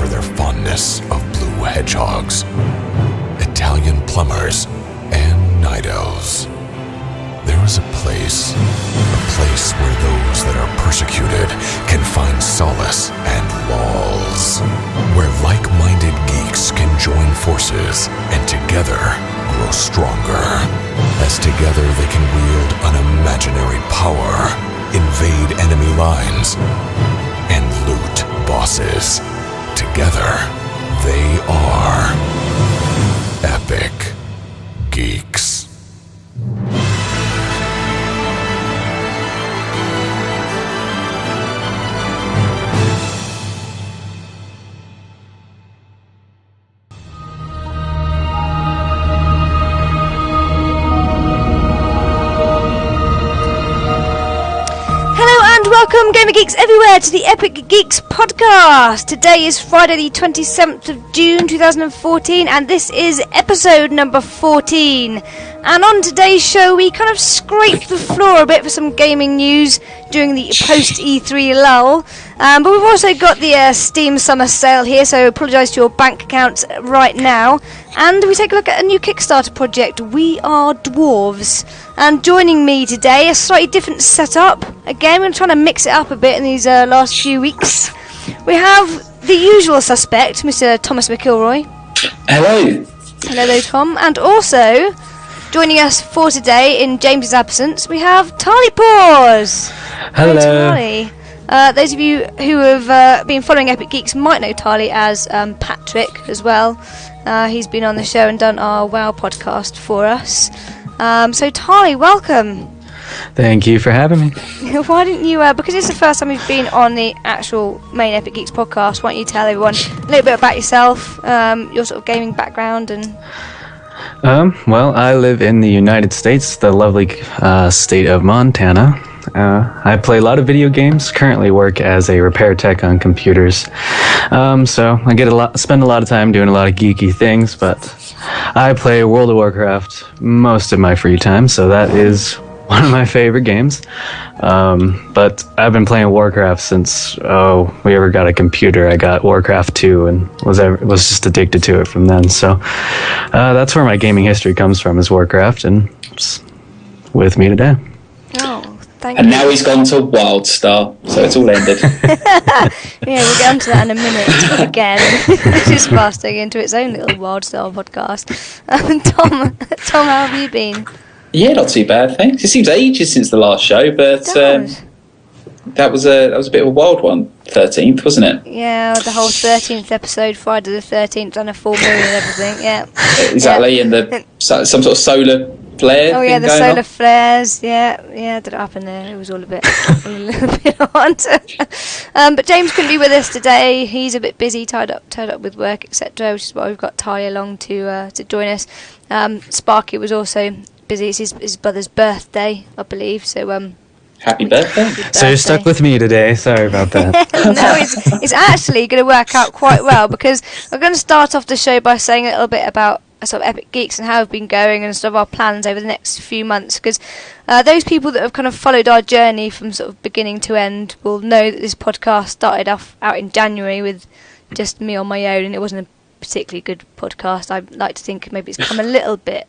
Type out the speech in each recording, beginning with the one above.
for their fondness of blue hedgehogs, Italian plumbers, and night elves. There is a place where those that are persecuted can find solace and lulls, where like-minded geeks can join forces and together grow stronger, as together they can wield unimaginary power, invade enemy lines, and loot bosses. Together, they are Epic Geeks. Welcome, Gamer Geeks everywhere, to the Epic Geeks podcast. Today is Friday the 27th of June 2014, and this is episode number 14. And on today's show, we kind of scraped the floor a bit for some gaming news during the post-E3 lull. But we've also got the Steam Summer Sale here, so apologise to your bank accounts right now. And we take a look at a new Kickstarter project, We Are Dwarves. And joining me today, a slightly different setup. Again, we're trying to mix it up a bit in these last few weeks. We have the usual suspect, Mr. Thomas McIlroy. Hello. Hello there, Tom. And also, joining us for today, in James's absence, we have Tarley Pears. Hello. Tarley. Those of you who have been following Epic Geeks might know Tarley as Patrick as well. He's been on the show and done our WoW podcast for us. So Tarley, welcome. Thank you for having me. Why didn't you, because it's the first time you've been on the actual main Epic Geeks podcast, why don't you tell everyone a little bit about yourself, your sort of gaming background and... Well, I live in the United States, the lovely state of Montana. I play a lot of video games, currently work as a repair tech on computers. So I spend a lot of time doing a lot of geeky things, but I play World of Warcraft most of my free time, so that is one of my favorite games. But I've been playing Warcraft since we ever got a computer. I got Warcraft 2 and was just addicted to it from then. So that's where my gaming history comes from, is Warcraft, and it's with me today. Oh, thank and you. Now he's gone to Wildstar, so it's all ended. Yeah, we'll get onto that in a minute again. It's just fasting into its own little Wildstar podcast. Tom, how have you been? Yeah, not too bad, thanks. It seems ages since the last show, but that was a bit of a wild one. 13th, wasn't it? Yeah, the whole 13th episode, Friday the 13th, and a full moon and everything. Yeah, exactly. Yeah. And some sort of solar flare. Oh yeah, the solar on. flares. Yeah, did it happen there? It was all a little bit odd. But James couldn't be with us today. He's a bit busy, tied up with work, etc. Which is why we've got Ty along to join us. Sparky was also busy. It's his brother's birthday, I believe. So Happy birthday. So you're stuck with me today. Sorry about that. No, it's actually going to work out quite well, because we're going to start off the show by saying a little bit about sort of Epic Geeks and how we've been going and sort of our plans over the next few months, because those people that have kind of followed our journey from sort of beginning to end will know that this podcast started off out in January with just me on my own, and it wasn't a particularly good podcast. I'd like to think maybe it's come a little bit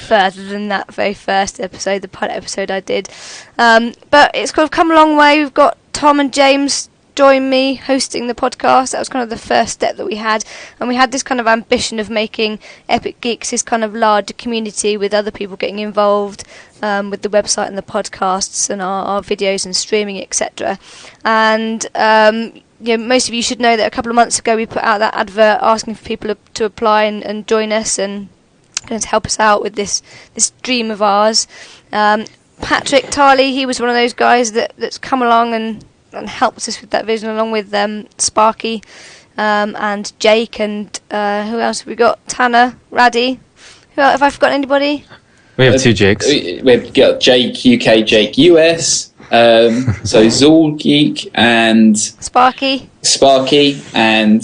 further than that very first episode, the pilot episode I did. But it's kind of come a long way. We've got Tom and James join me hosting the podcast. That was kind of the first step that we had, and we had this kind of ambition of making Epic Geeks this kind of larger community with other people getting involved with the website and the podcasts and our videos and streaming, etc. And most of you should know that a couple of months ago we put out that advert asking for people to apply and join us and going to help us out with this dream of ours. Patrick Tarley, he was one of those guys that's come along and helped us with that vision, along with Sparky and Jake, and who else have we got? Tanner, Raddy. Who else? Have I forgotten anybody? We have two Jakes. We've got Jake UK, Jake US. So Zool Geek and Sparky and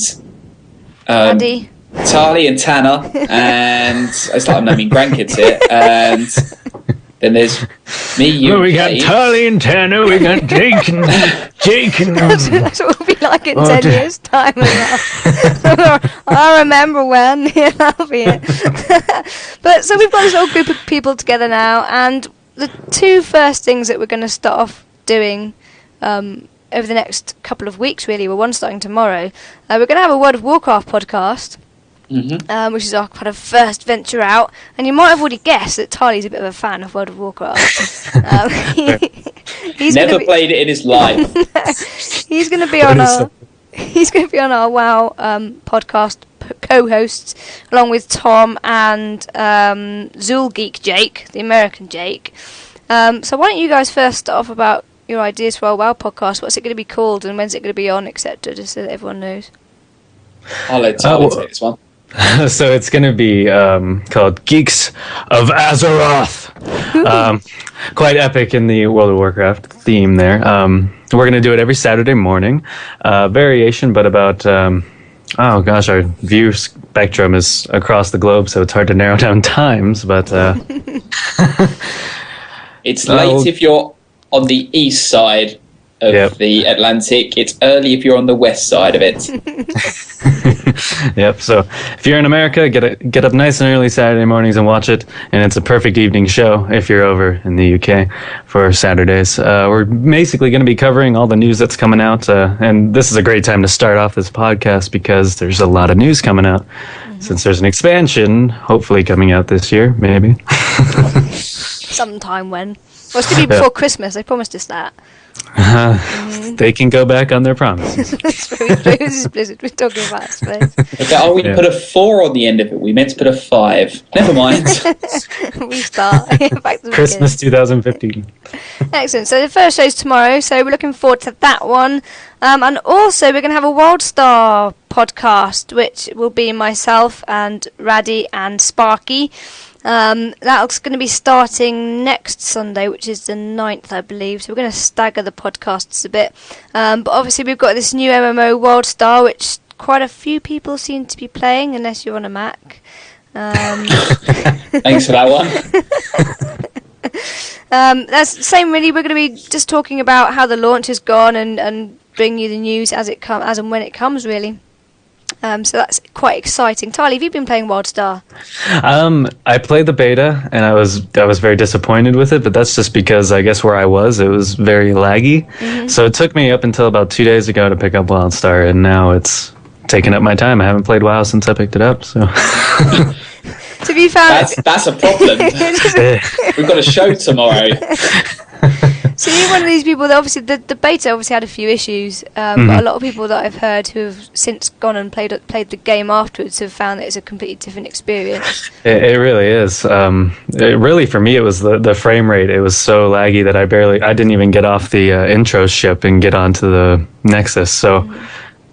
Raddy. Tarley and Tanner, and it's like I'm naming grandkids here, and Then there's me, you, Well, we and got Kate. Tarley and Tanner. We got Jake and That's what it'll be like in 10 years' time as well. I remember when. Yeah, that'll be it. But so we've got this whole group of people together now, and the two first things that we're going to start off doing over the next couple of weeks, really, we're one starting tomorrow. We're going to have a World of Warcraft podcast. Which is our kind of first venture out, and you might have already guessed that Tarley's a bit of a fan of World of Warcraft. He's Never played it in his life. He's going to be on our WoW podcast co-hosts, along with Tom and Zool Geek Jake, the American Jake. So why don't you guys first start off about your ideas for our WoW podcast? What's it going to be called, and when's it going to be on, etc., just so that everyone knows. I'll let Tarley take this one. So it's going to be called Geeks of Azeroth. Quite epic in the World of Warcraft theme there. We're going to do it every Saturday morning. Variation, but about... oh gosh, our view spectrum is across the globe, so it's hard to narrow down times, but... It's late if you're on the east side of the Atlantic. It's early if you're on the west side of it. Yep. So if you're in America, get up nice and early Saturday mornings and watch it, and it's a perfect evening show if you're over in the UK for Saturdays. We're basically going to be covering all the news that's coming out, and this is a great time to start off this podcast because there's a lot of news coming out. Since there's an expansion, hopefully coming out this year, maybe. Sometime when. Well, it's going to be before Christmas. They promised us that. They can go back on their promises. That's very true. This is Blizzard we're talking about, I suppose. Okay, we put a 4 on the end of it. We meant to put a 5. Never mind. We start. Back to the Christmas 2015. Excellent. So the first show's tomorrow, so we're looking forward to that one. And also we're going to have a Wildstar podcast, which will be myself and Raddy and Sparky. That's going to be starting next Sunday, which is the 9th, I believe. So we're going to stagger the podcasts a bit. But obviously we've got this new MMO, Wildstar, which quite a few people seem to be playing, unless you're on a Mac. Thanks for that one. That's the same, really. We're going to be just talking about how the launch has gone and bring you the news as and when it comes, really. So that's quite exciting. Tarley, have you been playing Wildstar? I played the beta, and I was very disappointed with it, but that's just because I guess where I was, it was very laggy. Mm-hmm. So it took me up until about 2 days ago to pick up Wildstar, and now it's taken up my time. I haven't played WoW since I picked it up, so... To be found... That's a problem. We've got a show tomorrow. So you're one of these people that obviously the beta obviously had a few issues, but a lot of people that I've heard who have since gone and played the game afterwards have found that it's a completely different experience. It really is. Really, for me, it was the frame rate. It was so laggy that I didn't even get off the intro ship and get onto the Nexus. So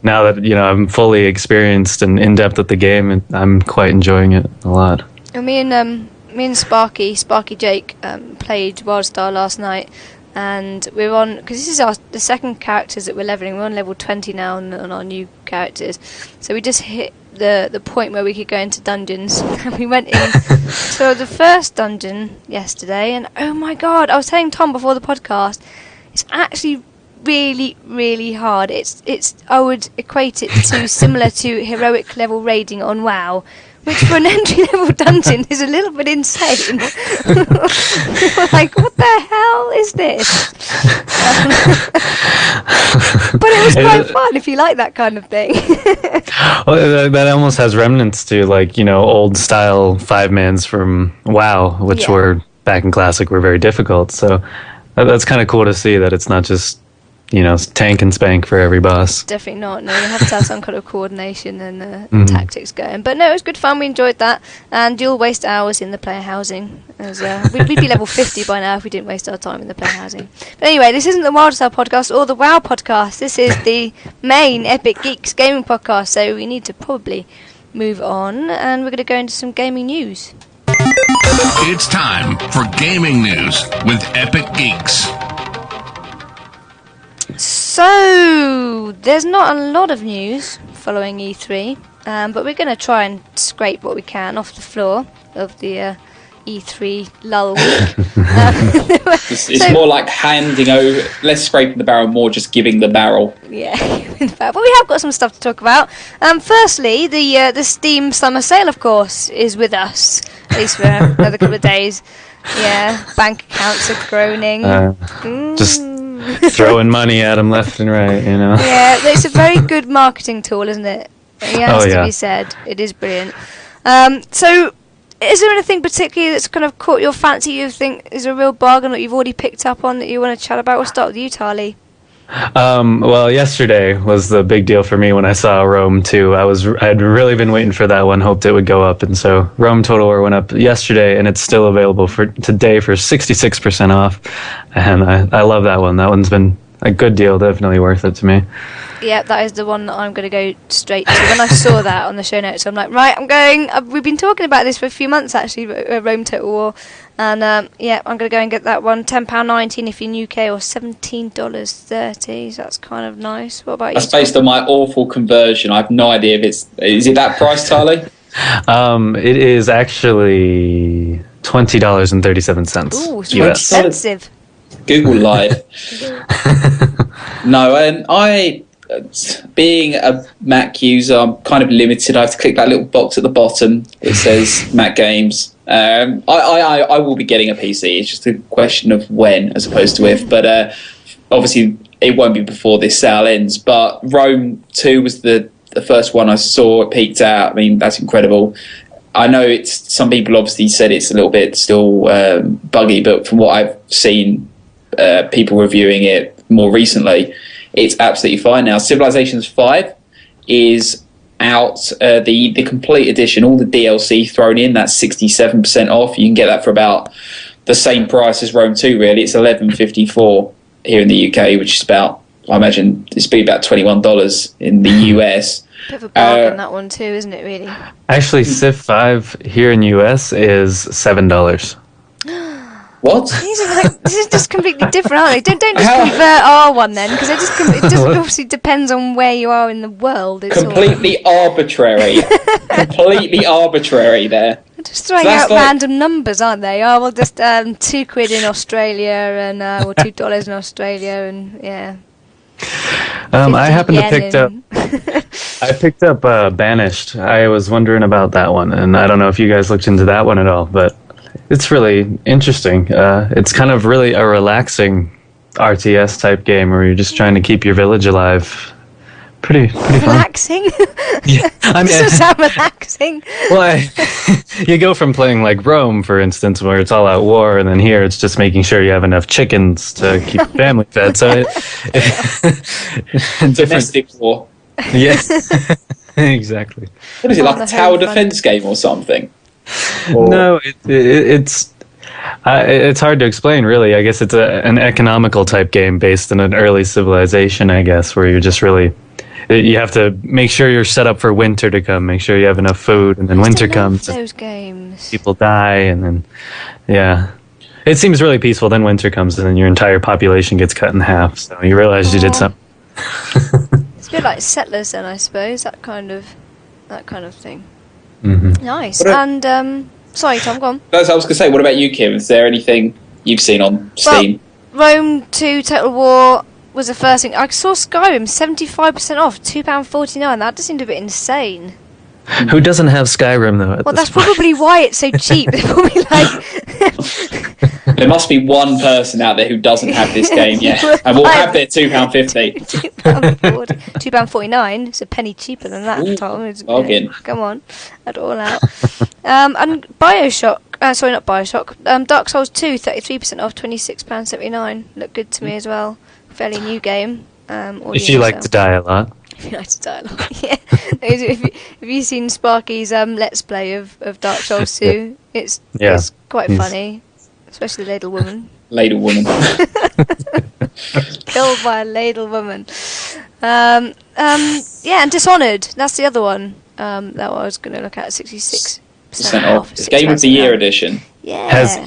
now that I'm fully experienced and in depth with the game, I'm quite enjoying it a lot. And me and Sparky Jake played Wildstar last night. And we're on, because this is the second characters that we're leveling. We're on level 20 now on our new characters. So we just hit the point where we could go into dungeons. And we went in to the first dungeon yesterday. And oh my god, I was telling Tom before the podcast, it's actually really, really hard. I would equate it to similar to heroic level raiding on WoW, which for an entry-level dungeon is a little bit insane. Like, what the hell is this? But it was quite fun if you like that kind of thing. Well, that almost has remnants to, old-style 5-mans from WoW, which were, back in Classic, were very difficult. So that's kind of cool to see that it's not just... tank and spank for every boss. Definitely not. No, you have to have some kind of coordination and tactics going. But no, it was good fun. We enjoyed that. And you'll waste hours in the player housing. We'd be level 50 by now if we didn't waste our time in the player housing. But anyway, this isn't the Wildstar podcast or the WoW podcast. This is the main Epic Geeks gaming podcast. So we need to probably move on. And we're going to go into some gaming news. It's time for gaming news with Epic Geeks. So, there's not a lot of news following E3, but we're going to try and scrape what we can off the floor of the E3 lull week. It's more like handing over, less scraping the barrel, more just giving the barrel. Yeah, but we have got some stuff to talk about. Firstly, the Steam Summer Sale, of course, is with us, at least for another couple of days. Yeah, bank accounts are groaning. Just throwing money at them left and right, you know. Yeah, it's a very good marketing tool, isn't it? It has to be said. It is brilliant. So, is there anything particularly that's kind of caught your fancy you think is a real bargain that you've already picked up on that you want to chat about? We'll start with you, Tarley. Well, yesterday was the big deal for me when I saw Rome 2. I'd really been waiting for that one, hoped it would go up, and so Rome Total War went up yesterday, and it's still available for today for 66% off, and I love that one. That one's been a good deal, definitely worth it to me. Yeah, that is the one that I'm going to go straight to. When I saw that on the show notes, I'm like, right, I'm going. We've been talking about this for a few months, actually, Rome Total War. And, I'm going to go and get that one. £10.19 if you're in UK, or $17.30. So that's kind of nice. What about you? That's based on my awful conversion. I have no idea if is it that price, Tarley? It is actually $20.37. Ooh, it's more expensive. Google lied. No, and being a Mac user, I'm kind of limited. I have to click that little box at the bottom that says Mac Games. I will be getting a PC. It's just a question of when as opposed to if. But obviously, it won't be before this sale ends. But Rome 2 was the first one I saw. It peaked out. I mean, that's incredible. I know some people obviously said it's a little bit still buggy, but from what I've seen, people reviewing it more recently, it's absolutely fine now. Civilizations 5 is out, the complete edition, all the DLC thrown in, that's 67% off. You can get that for about the same price as Rome 2, really. It's $11.54 here in the UK, which is about, I imagine, it's be about $21 in the US. Bit of a bargain, that one too, isn't it, really? Actually, Civ 5 here in US is $7. What? This is just completely different, aren't they? Don't just convert R1 then, because it just obviously depends on where you are in the world. It's completely arbitrary. Completely arbitrary there. They're just throwing out random numbers, aren't they? Oh, well, just £2 in Australia and or $2 in Australia, and yeah. I happened to picked up Banished. I was wondering about that one, and I don't know if you guys looked into that one at all, but it's really interesting. It's kind of really a relaxing RTS type game where you're just trying to keep your village alive. Pretty relaxing. Fun. Yeah, I mean, it doesn't sound relaxing. Well, you go from playing like Rome, for instance, where it's all out war, and then here it's just making sure you have enough chickens to keep your family fed. So domestic war. Yeah, exactly. What is it, like a tower defense game or something? No, it's hard to explain, really. I guess it's an economical type game based in an early civilization, I guess, where you're just really... You have to make sure you're set up for winter to come, make sure you have enough food, and then winter comes. Those games. People die, and then, yeah. It seems really peaceful, then winter comes, and then your entire population gets cut in half, so you realize you did something. It's a bit like Settlers then, I suppose, that kind of thing. Mm-hmm. Nice. And sorry, Tom, go on. That's what I was going to say. What about you, Kim? Is there anything you've seen on Steam? Well, Rome 2 Total War was the first thing. I saw Skyrim 75% off, £2.49. That just seemed a bit insane. Who doesn't have Skyrim though? Well, that's probably why it's so cheap. They're probably like. There must be one person out there who doesn't have this game yet, and will have their £2.50. £2.49. It's a penny cheaper than that. Ooh, Tom. bargain. Come on, add it all out. And Bioshock. Sorry, not Bioshock. Dark Souls 2, 33% off, £26.79. Looked good to me as well. Fairly new game. If you like to die a lot. If you like to die a lot, yeah. Have you seen Sparky's Let's Play of Dark Souls 2? It's quite funny, especially the ladle woman. Ladle woman. Killed by a ladle woman. Yeah, and Dishonored. That's the other one that I was going to look at. 66% off. Game of the Year edition. Yeah. Has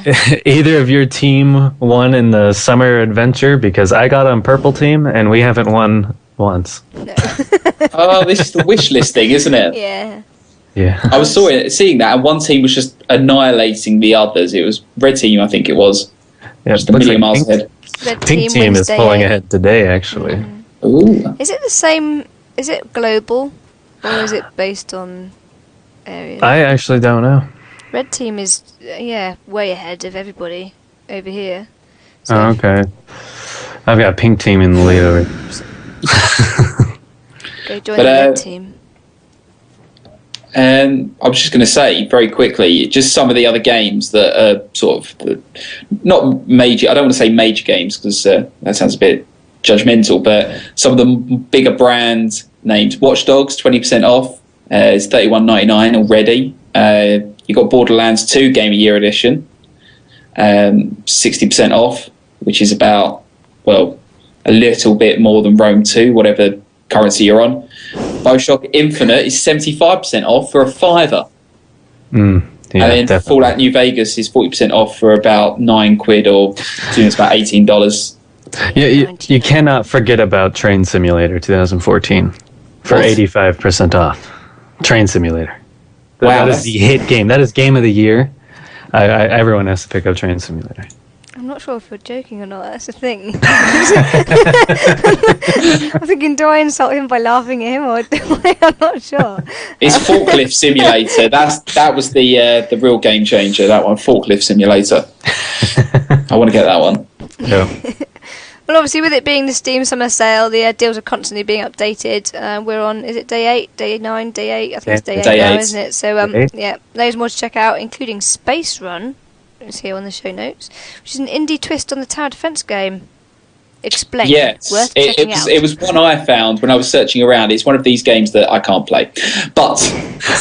either of your team won in the summer adventure? Because I got on purple team and we haven't won once. No. Oh, this is the wish list thing, isn't it? Yeah. Yeah. I was seeing that, and one team was just annihilating the others. It was Red Team, I think it was. Yeah, just a million miles ahead. Red Pink Team is Wednesday pulling 8. ahead today, actually. Ooh. Is it the same? Is it global, or is it based on areas? I actually don't know. Red Team is way ahead of everybody over here. So Oh, okay. I've got Pink Team in the lead over here. go join the Red Team. I was just going to say very quickly, just some of the other games that are sort of not major. I don't want to say major games because that sounds a bit judgmental, but some of the bigger brand names. Watch Dogs 20% off. It's $31.99 already. You got Borderlands 2 Game of Year Edition, 60% off, which is about a little bit more than Rome 2, whatever currency you're on. BioShock Infinite is 75% off for a $5. Yeah, and then definitely. Fallout New Vegas is 40% off for about £9, or it's about $18. Yeah, you cannot forget about Train Simulator 2014 for What? 85% off. Train Simulator. Wow, That is the hit game. That is game of the year. Everyone has to pick up Train Simulator. I'm not sure if you're joking or not. That's the thing. I'm thinking, do I insult him by laughing at him, or do I'm not sure. It's Forklift Simulator. That was the real game changer. That one, Forklift Simulator. I want to get that one. Yeah. Well, obviously, with it being the Steam Summer Sale, the deals are constantly being updated. We're on, is it day 8, day 9, day 8? I think it's day 8 Day now, 8. isn't it? So, Day 8. yeah, loads more to check out, including Space Run, it's here on the show notes, which is an indie twist on the tower defense game. Explain. Yes, Worth checking out. it was one I found when I was searching around. It's one of these games that I can't play, but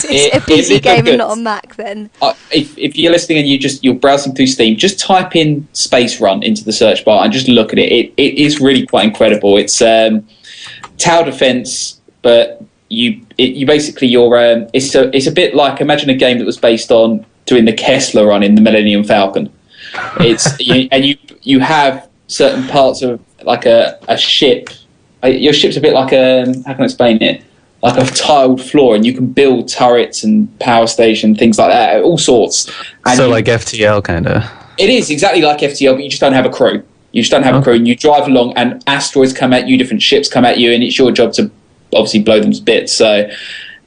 It's a PC game and not a Mac, then. If you're listening and you're browsing through Steam, just type in Space Run into the search bar and just look at it. It is really quite incredible. It's tower defense, but it's a bit like, imagine a game that was based on doing the Kessler Run in the Millennium Falcon. You have certain parts of like a ship. Your ship's a bit like how can I explain it? Like a tiled floor, and you can build turrets and power station, things like that, all sorts. And So like FTL kind of. it is exactly like FTL, but you just don't have a crew. You just don't have a crew, and you drive along, and asteroids come at you, different ships come at you, and it's your job to obviously blow them to bits. So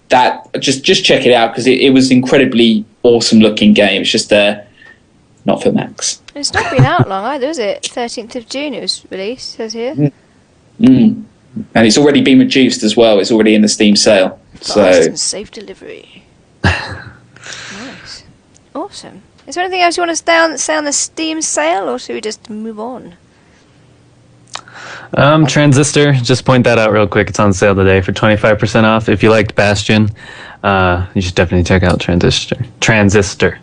that just check it out, because it was incredibly awesome looking game. It's just not for Macs. It's not been out long either, is it? 13th of June it was released, says here. And it's already been reduced as well. It's already in the Steam sale. Fast So and safe delivery. Nice. Awesome. Is there anything else you want to say on the Steam sale, or should we just move on? Transistor, just point that out real quick. It's on sale today for 25% off. If you liked Bastion, you should definitely check out Transistor.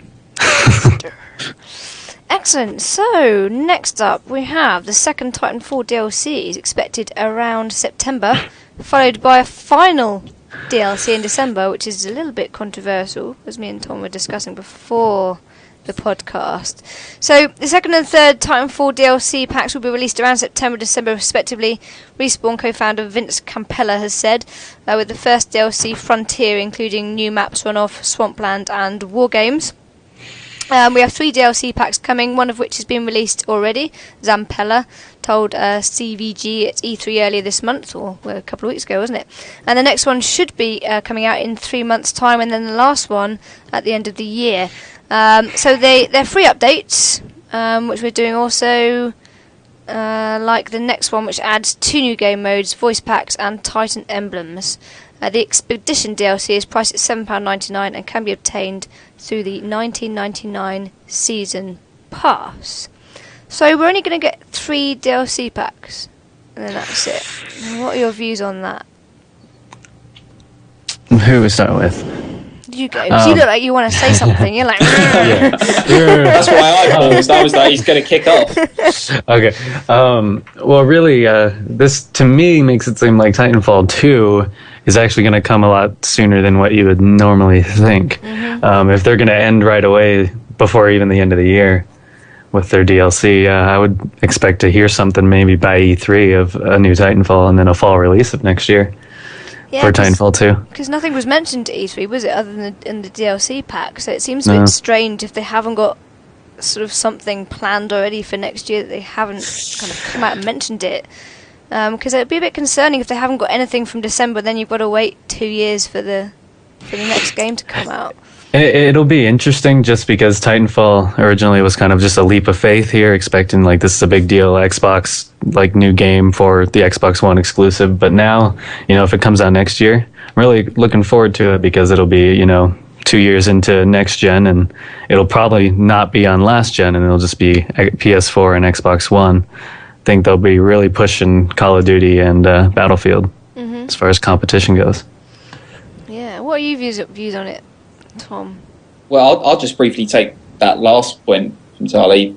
Excellent. So, next up we have the second Titanfall DLC is expected around September, followed by a final DLC in December, which is a little bit controversial, as me and Tom were discussing before the podcast. So, the second and third Titanfall DLC packs will be released around September and December respectively. Respawn co-founder Vince Campella has said, with the first DLC, Frontier, including new maps, Runoff, Swampland and Wargames. We have 3 DLC packs coming, one of which has been released already. Zampella told CVG at E3 earlier this month, or a couple of weeks ago, wasn't it? And the next one should be coming out in 3 months' time, and then the last one at the end of the year. So they're free updates, which we're doing also, like the next one, which adds 2 new game modes, voice packs, and Titan emblems. The Expedition DLC is priced at £7.99 and can be obtained through the 1999 Season Pass. So we're only going to get 3 DLC packs, and then that's it. What are your views on that? Who we start with? You go. 'Cause you look like you want to say something. You're like, that's why I paused. I was like, he's going to kick off. Okay. Well, really, this to me makes it seem like Titanfall 2 is actually going to come a lot sooner than what you would normally think. If they're going to end right away before even the end of the year with their DLC, I would expect to hear something maybe by E3 of a new Titanfall and then a fall release of next year. for Titanfall 2. Because nothing was mentioned at E3, was it, other than in the DLC pack? So it seems a bit strange if they haven't got sort of something planned already for next year that they haven't kind of come out and mentioned it. Because it'd be a bit concerning if they haven't got anything from December, then you've got to wait 2 years for the next game to come out. It'll be interesting just because Titanfall originally was kind of just a leap of faith here, expecting like this is a big deal, Xbox like new game for the Xbox One exclusive. But now, if it comes out next year, I'm really looking forward to it because it'll be, 2 years into next gen, and it'll probably not be on last gen, and it'll just be PS4 and Xbox One. I think they'll be really pushing Call of Duty and Battlefield as far as competition goes. Yeah, what are your views on it, Tom? Well, I'll just briefly take that last point from Tarley.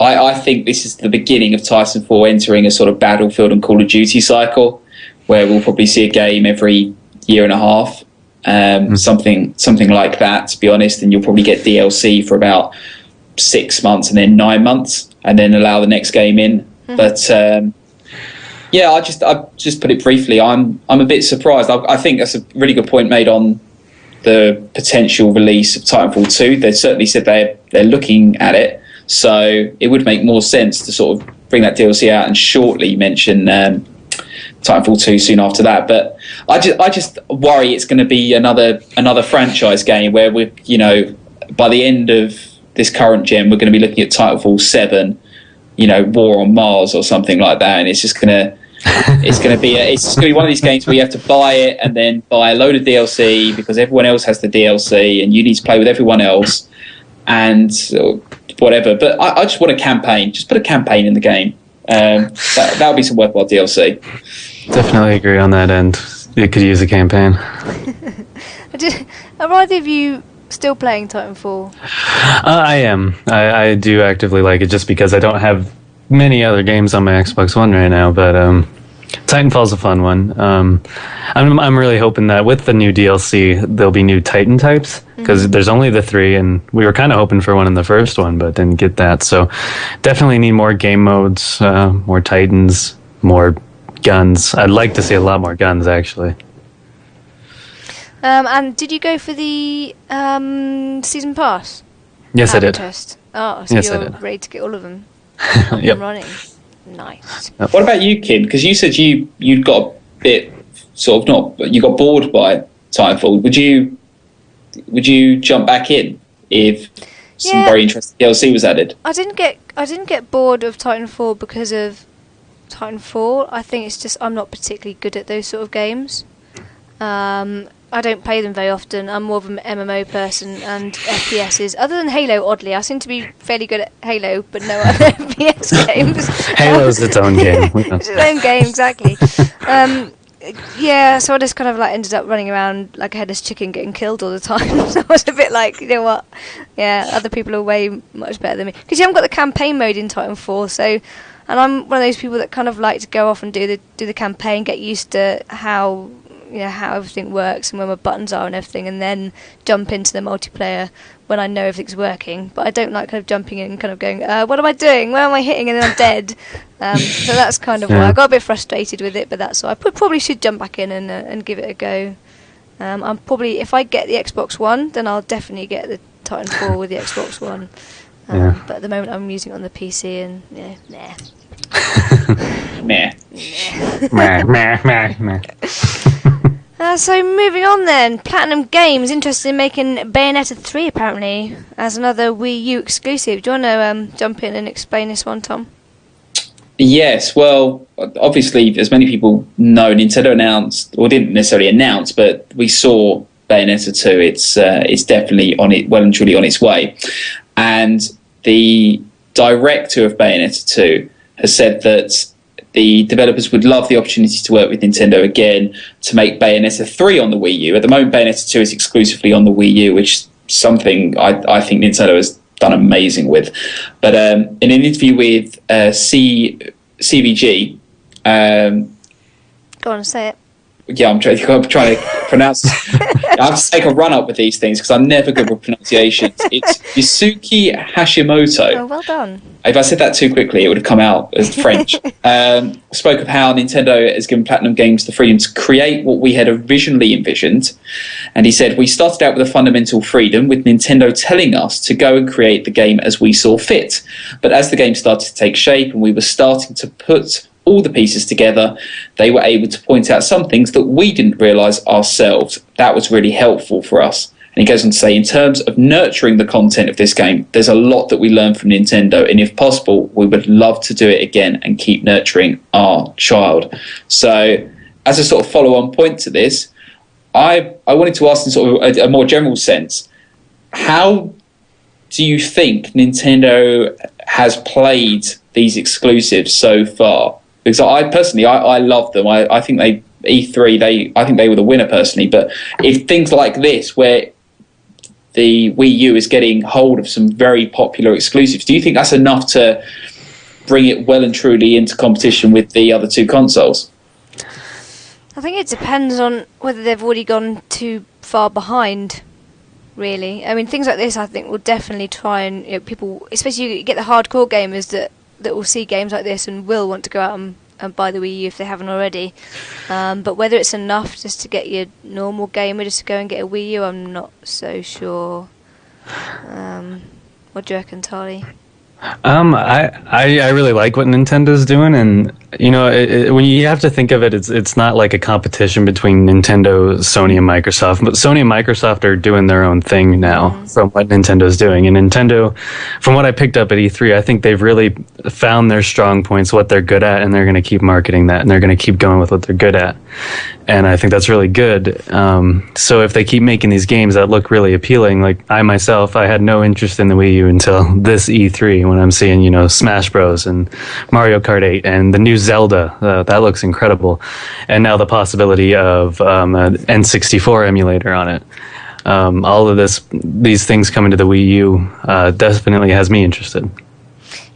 I think this is the beginning of Titanfall entering a sort of Battlefield and Call of Duty cycle, where we'll probably see a game every year and a half, something like that, to be honest. And you'll probably get DLC for about 6 months and then 9 months, and then allow the next game in. But I just put it briefly. I'm a bit surprised. I think that's a really good point made on the potential release of Titanfall 2. They certainly said they're looking at it, so it would make more sense to sort of bring that DLC out and shortly mention Titanfall 2 soon after that. But I just worry it's going to be another franchise game where we're, by the end of this current gen, we're going to be looking at Titanfall 7, War on Mars or something like that, and it's just going to be one of these games where you have to buy it and then buy a load of DLC because everyone else has the DLC and you need to play with everyone else and whatever. But I just want a campaign. Just put a campaign in the game. That would be some worthwhile DLC. Definitely agree on that end. It could use a campaign. Are either of you still playing Titanfall? I am. I do actively like it just because I don't have many other games on my Xbox One right now, but Titanfall's a fun one. I'm really hoping that with the new DLC there'll be new Titan types, because there's only the 3, and we were kind of hoping for one in the first one, but didn't get that. So definitely need more game modes, more Titans, more guns. I'd like to see a lot more guns, actually. And did you go for the season pass? Yes, I did. Test? Oh, so yes, you're ready to get all of them yep. running. Nice. What about you, Kin? Because you said you'd got a bit sort of you got bored by Titanfall. Would you jump back in if some very interesting DLC was added? I didn't get bored of Titanfall because of Titanfall. I think it's just I'm not particularly good at those sort of games. I don't play them very often. I'm more of an MMO person and FPSs. Other than Halo, oddly, I seem to be fairly good at Halo, but no other FPS games. Halo's its own game. It's its own game, exactly. So I just kind of ended up running around like a headless chicken, getting killed all the time. So I was a bit like, you know what? Yeah, other people are way much better than me. Because you haven't got the campaign mode in Titanfall, so. And I'm one of those people that kind of like to go off and do the campaign, get used to how everything works and where my buttons are and everything, and then jump into the multiplayer when I know everything's working. But I don't like kind of jumping in and kind of going, what am I doing? Where am I hitting? And then I'm dead. So that's kind of why I got a bit frustrated with it, but that's all. I probably should jump back in and give it a go. I'm probably, if I get the Xbox One, then I'll definitely get the Titanfall with the Xbox One. But at the moment I'm using it on the PC and nah. So moving on then, Platinum Games interested in making Bayonetta 3 apparently as another Wii U exclusive. Do you want to jump in and explain this one, Tom? Yes, well, obviously, as many people know, Nintendo announced, or didn't necessarily announce, but we saw Bayonetta 2. It's definitely well and truly on its way. And the director of Bayonetta 2 has said that the developers would love the opportunity to work with Nintendo again to make Bayonetta 3 on the Wii U. At the moment, Bayonetta 2 is exclusively on the Wii U, which is something I think Nintendo has done amazing with. But in an interview with CVG... Go on, say it. Yeah, I'm trying to pronounce... I have to take a run-up with these things because I'm never good with pronunciations. It's Yusuke Hashimoto. Oh, well done. if I said that too quickly, it would have come out as French. Spoke of how Nintendo has given Platinum Games the freedom to create what we had originally envisioned. And he said, we started out with a fundamental freedom, with Nintendo telling us to go and create the game as we saw fit. But as the game started to take shape and we were starting to put all the pieces together, they were able to point out some things that we didn't realise ourselves. That was really helpful for us. And he goes on to say, in terms of nurturing the content of this game, there's a lot that we learned from Nintendo, and if possible, we would love to do it again and keep nurturing our child. So, as a sort of follow-on point to this, I wanted to ask in sort of a more general sense, how do you think Nintendo has played these exclusives so far? Because I personally, I love them. I think E3, I think they were the winner personally. But if things like this, where the Wii U is getting hold of some very popular exclusives, do you think that's enough to bring it well and truly into competition with the other two consoles? I think it depends on whether they've already gone too far behind, really. I mean, things like this I think will definitely try and, people, especially you get the hardcore gamers that will see games like this and will want to go out and buy the Wii U if they haven't already. But whether it's enough just to get your normal gamer just to go and get a Wii U, I'm not so sure. What do you reckon, Tarley? I really like what Nintendo's doing, and when you have to think of it, it's not like a competition between Nintendo, Sony, and Microsoft. But Sony and Microsoft are doing their own thing now from what Nintendo's doing. And Nintendo, from what I picked up at E3, I think they've really found their strong points, what they're good at, and they're going to keep marketing that, and they're going to keep going with what they're good at. And I think that's really good. So if they keep making these games that look really appealing, like I myself, I had no interest in the Wii U until this E3 when I'm seeing, Smash Bros. And Mario Kart 8 and the new Zelda. That looks incredible. And now the possibility of an N64 emulator on it. All of these things coming to the Wii U definitely has me interested.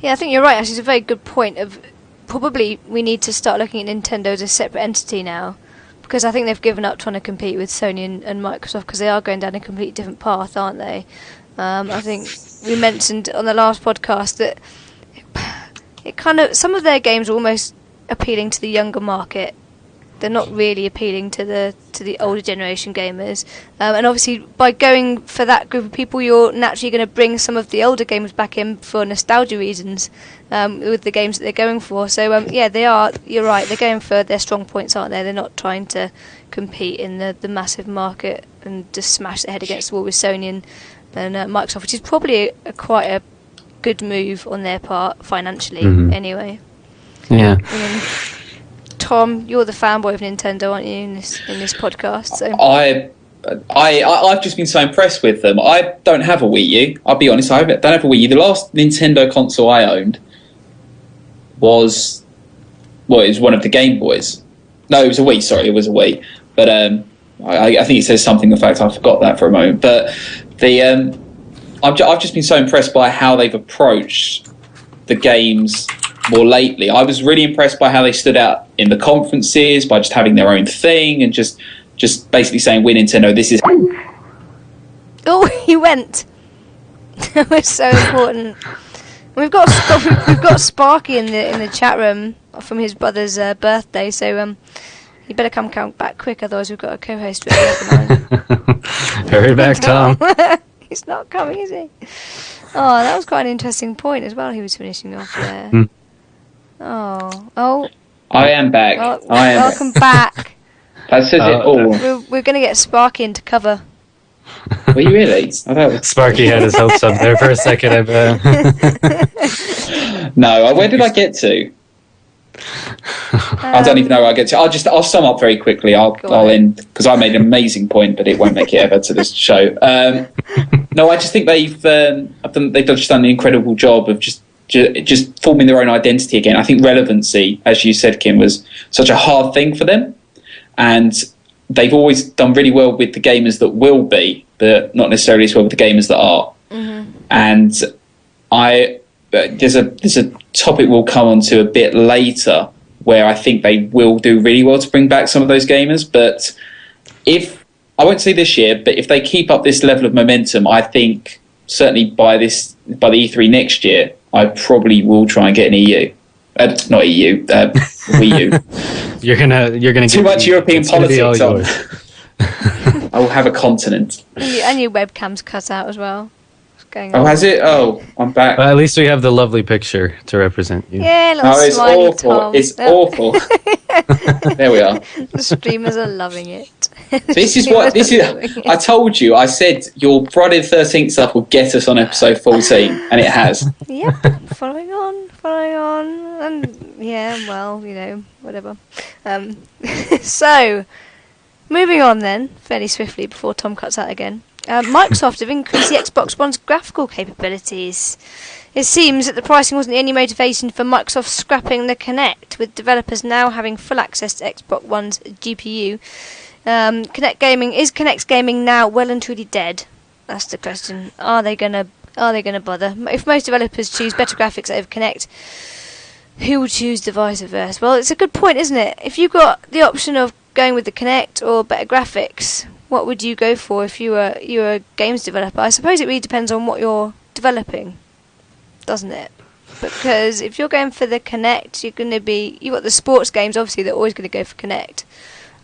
Yeah, I think you're right. Actually, it's a very good point of probably we need to start looking at Nintendo as a separate entity now, because I think they've given up trying to compete with Sony and Microsoft, because they are going down a completely different path, aren't they? I think we mentioned on the last podcast that it kind of, some of their games are almost appealing to the younger market. They're not really appealing to the older generation gamers. And obviously, by going for that group of people, you're naturally going to bring some of the older gamers back in for nostalgia reasons with the games that they're going for. So, yeah, they are, you're right, they're going for their strong points, aren't they? They're not trying to compete in the massive market and just smash their head against the wall with Sony and Microsoft, which is probably quite a good move on their part, financially, anyway. Yeah. Tom, you're the fanboy of Nintendo, aren't you, in this podcast? So I've just been so impressed with them. I don't have a Wii U. I'll be honest, I don't have a Wii U. The last Nintendo console I owned was it was one of the Game Boys. No, it was a Wii. Sorry, it was a Wii. But I think it says something. In fact, I forgot that for a moment. But I've just been so impressed by how they've approached the games more lately. I was really impressed by how they stood out in the conferences by just having their own thing and just basically saying, "We're Nintendo. This is." Oh, he went. That was so important. We've got Sparky in the chat room from his brother's birthday, so you better come back quick, otherwise we've got a co-host ready at the moment. Hurry back, Tom. He's not coming, is he? Oh, that was quite an interesting point as well. He was finishing off there. Oh. I am back. Welcome back. That says it all. We're going to get Sparky into cover. Were you really? Sparky had his hopes up there for a second, I bet. No, where did I get to? I don't even know where I get to. I'll sum up very quickly. I'll end, because I made an amazing point, but it won't make it ever to this show. No, I just think they've done an incredible job of just forming their own identity again. I think relevancy, as you said, Kim, was such a hard thing for them, and they've always done really well with the gamers that will be, but not necessarily as well with the gamers that are. And there's a topic we'll come on to a bit later where I think they will do really well to bring back some of those gamers. But I won't say this year, but if they keep up this level of momentum, I think certainly by the E3 next year, I probably will try and get an EU. Not EU, Wii U. You're gonna Too get much European politics on. yours. I will have a continent. And your webcam's cut out as well. What's going Oh, on? has it? Oh, I'm back. Well, at least we have the lovely picture to represent you. Yeah, little Oh, it's smiley awful. Tom. It's Yeah. awful. There we are. The streamers are loving it. This is what this is. I told you. I said your Friday the 13th stuff will get us on episode 14, and it has. Yep, following on, and yeah, well, whatever. So, moving on then, fairly swiftly before Tom cuts out again. Microsoft have increased the Xbox One's graphical capabilities. It seems that the pricing wasn't the only motivation for Microsoft scrapping the Kinect, with developers now having full access to Xbox One's GPU. Is Kinect's gaming now well and truly dead? That's the question. Are they gonna bother? If most developers choose better graphics over Kinect, who would choose the vice versa? Well, it's a good point, isn't it? If you've got the option of going with the Kinect or better graphics, what would you go for if you were a games developer? I suppose it really depends on what you're developing, doesn't it? Because if you're going for the Kinect, you've got the sports games, obviously they're always going to go for Kinect.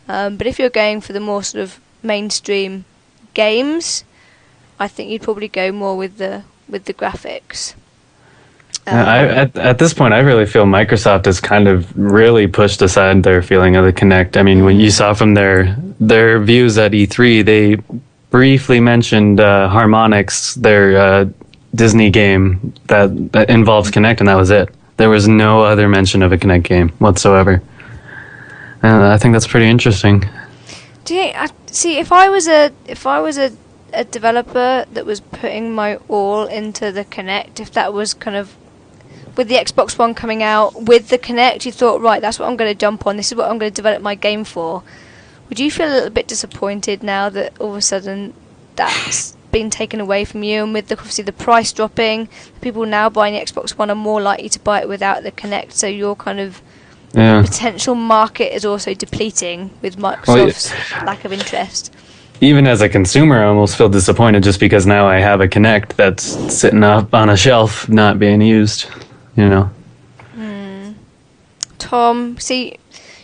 But if you're going for the more sort of mainstream games, I think you'd probably go more with the graphics. At this point, I really feel Microsoft has kind of really pushed aside their feeling of the Kinect. I mean, when you saw from their views at E3, they briefly mentioned Harmonix, their Disney game that involves Kinect, and that was it. There was no other mention of a Kinect game whatsoever. And I think that's pretty interesting. If I was a developer that was putting my all into the Kinect, if that was kind of with the Xbox One coming out with the Kinect, you thought, right, that's what I'm going to jump on, this is what I'm going to develop my game for, would you feel a little bit disappointed now that all of a sudden that's been taken away from you, and with obviously the price dropping, people now buying the Xbox One are more likely to buy it without the Kinect, so your kind of potential market is also depleting with Microsoft's lack of interest? Even as a consumer, I almost feel disappointed just because now I have a Kinect that's sitting up on a shelf not being used, Tom, see,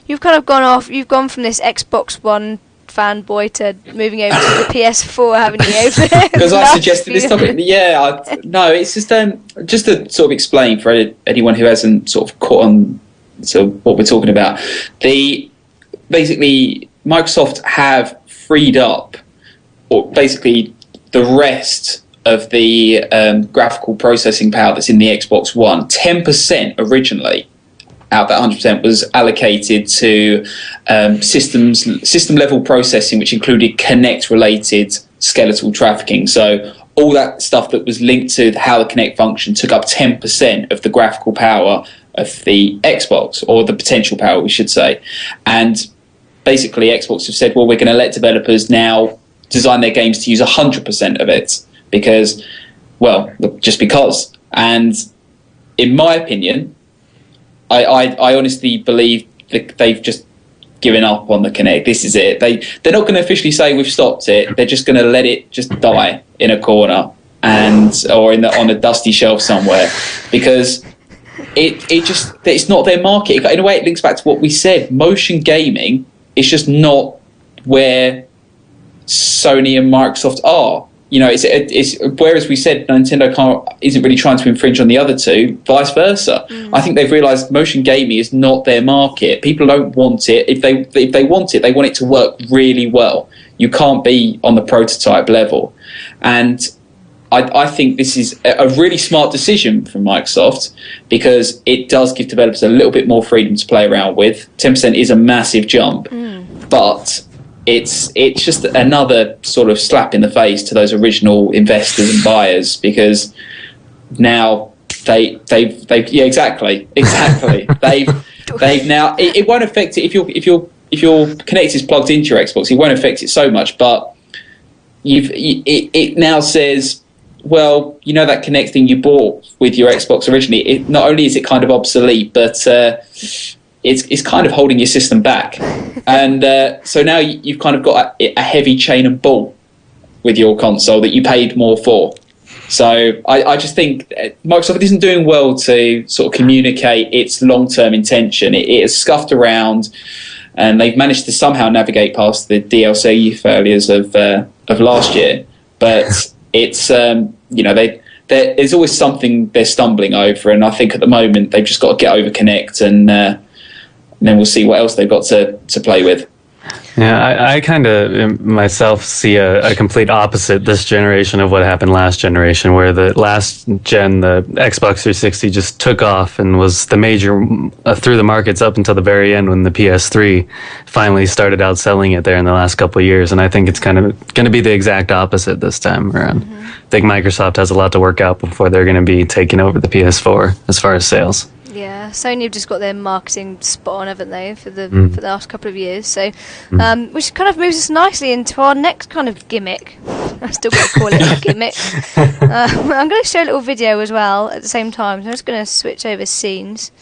you've kind of gone from this Xbox One fanboy to moving over to the PS4, haven't you? Because I suggested this topic. Yeah, it's just to sort of explain for anyone who hasn't sort of caught on to what we're talking about. Basically, Microsoft have freed up, or basically the rest of the graphical processing power that's in the Xbox One. 10% originally out of that 100% was allocated to system level processing, which included Kinect related skeletal trafficking. So all that stuff that was linked to how the Kinect functioned took up 10% of the graphical power of the Xbox, or the potential power, we should say. And basically Xbox have said, well, we're going to let developers now design their games to use 100% of it because, just because. And in my opinion, I honestly believe that they've just given up on the Kinect. This is it. They're not going to officially say we've stopped it. They're just going to let it just die in a corner or on a dusty shelf somewhere, because it's not their market. In a way, it links back to what we said. Motion gaming is just not where Sony and Microsoft are. It's whereas we said Nintendo isn't really trying to infringe on the other two, vice versa. I think they've realised motion gaming is not their market. People don't want it. If they want it, they want it to work really well. You can't be on the prototype level. And I think this is a really smart decision from Microsoft, because it does give developers a little bit more freedom to play around with. 10% is a massive jump, but it's just another sort of slap in the face to those original investors and buyers, because now they've exactly they've now it won't affect it if your Kinect is plugged into your Xbox. It won't affect it so much, but it now says, well, that Kinect thing you bought with your Xbox originally, it not only is it kind of obsolete, but it's kind of holding your system back. And so now you've kind of got a heavy chain and ball with your console that you paid more for. So I just think Microsoft isn't doing well to sort of communicate its long-term intention. It has scuffed around, and they've managed to somehow navigate past the DLC failures of last year. But it's there's always something they're stumbling over, and I think at the moment they've just got to get over Kinect, and then we'll see what else they've got to play with. Yeah, I kind of myself see a complete opposite this generation of what happened last generation, where the last gen, the Xbox 360, just took off and was the major through the markets up until the very end when the PS3 finally started outselling it there in the last couple of years. And I think it's kind of going to be the exact opposite this time around. Mm-hmm. I think Microsoft has a lot to work out before they're going to be taking over the PS4 as far as sales. Yeah, Sony have just got their marketing spot on, haven't they, for the last couple of years? So, which kind of moves us nicely into our next kind of gimmick. I still got to call it a gimmick. I'm going to show a little video as well at the same time. So I'm just going to switch over scenes.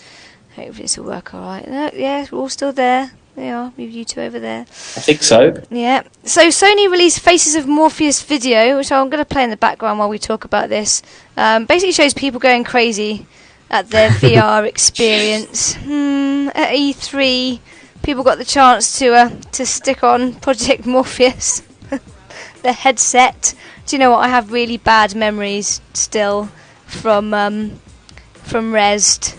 Hopefully this will work all right. Yeah, we're all still there. They are, with you two over there. I think so. Yeah. So Sony released Faces of Morpheus video, which I'm going to play in the background while we talk about this. Basically shows people going crazy at their VR experience. At E3, people got the chance to stick on Project Morpheus, the headset. Do you know what? I have really bad memories still from Rezzed.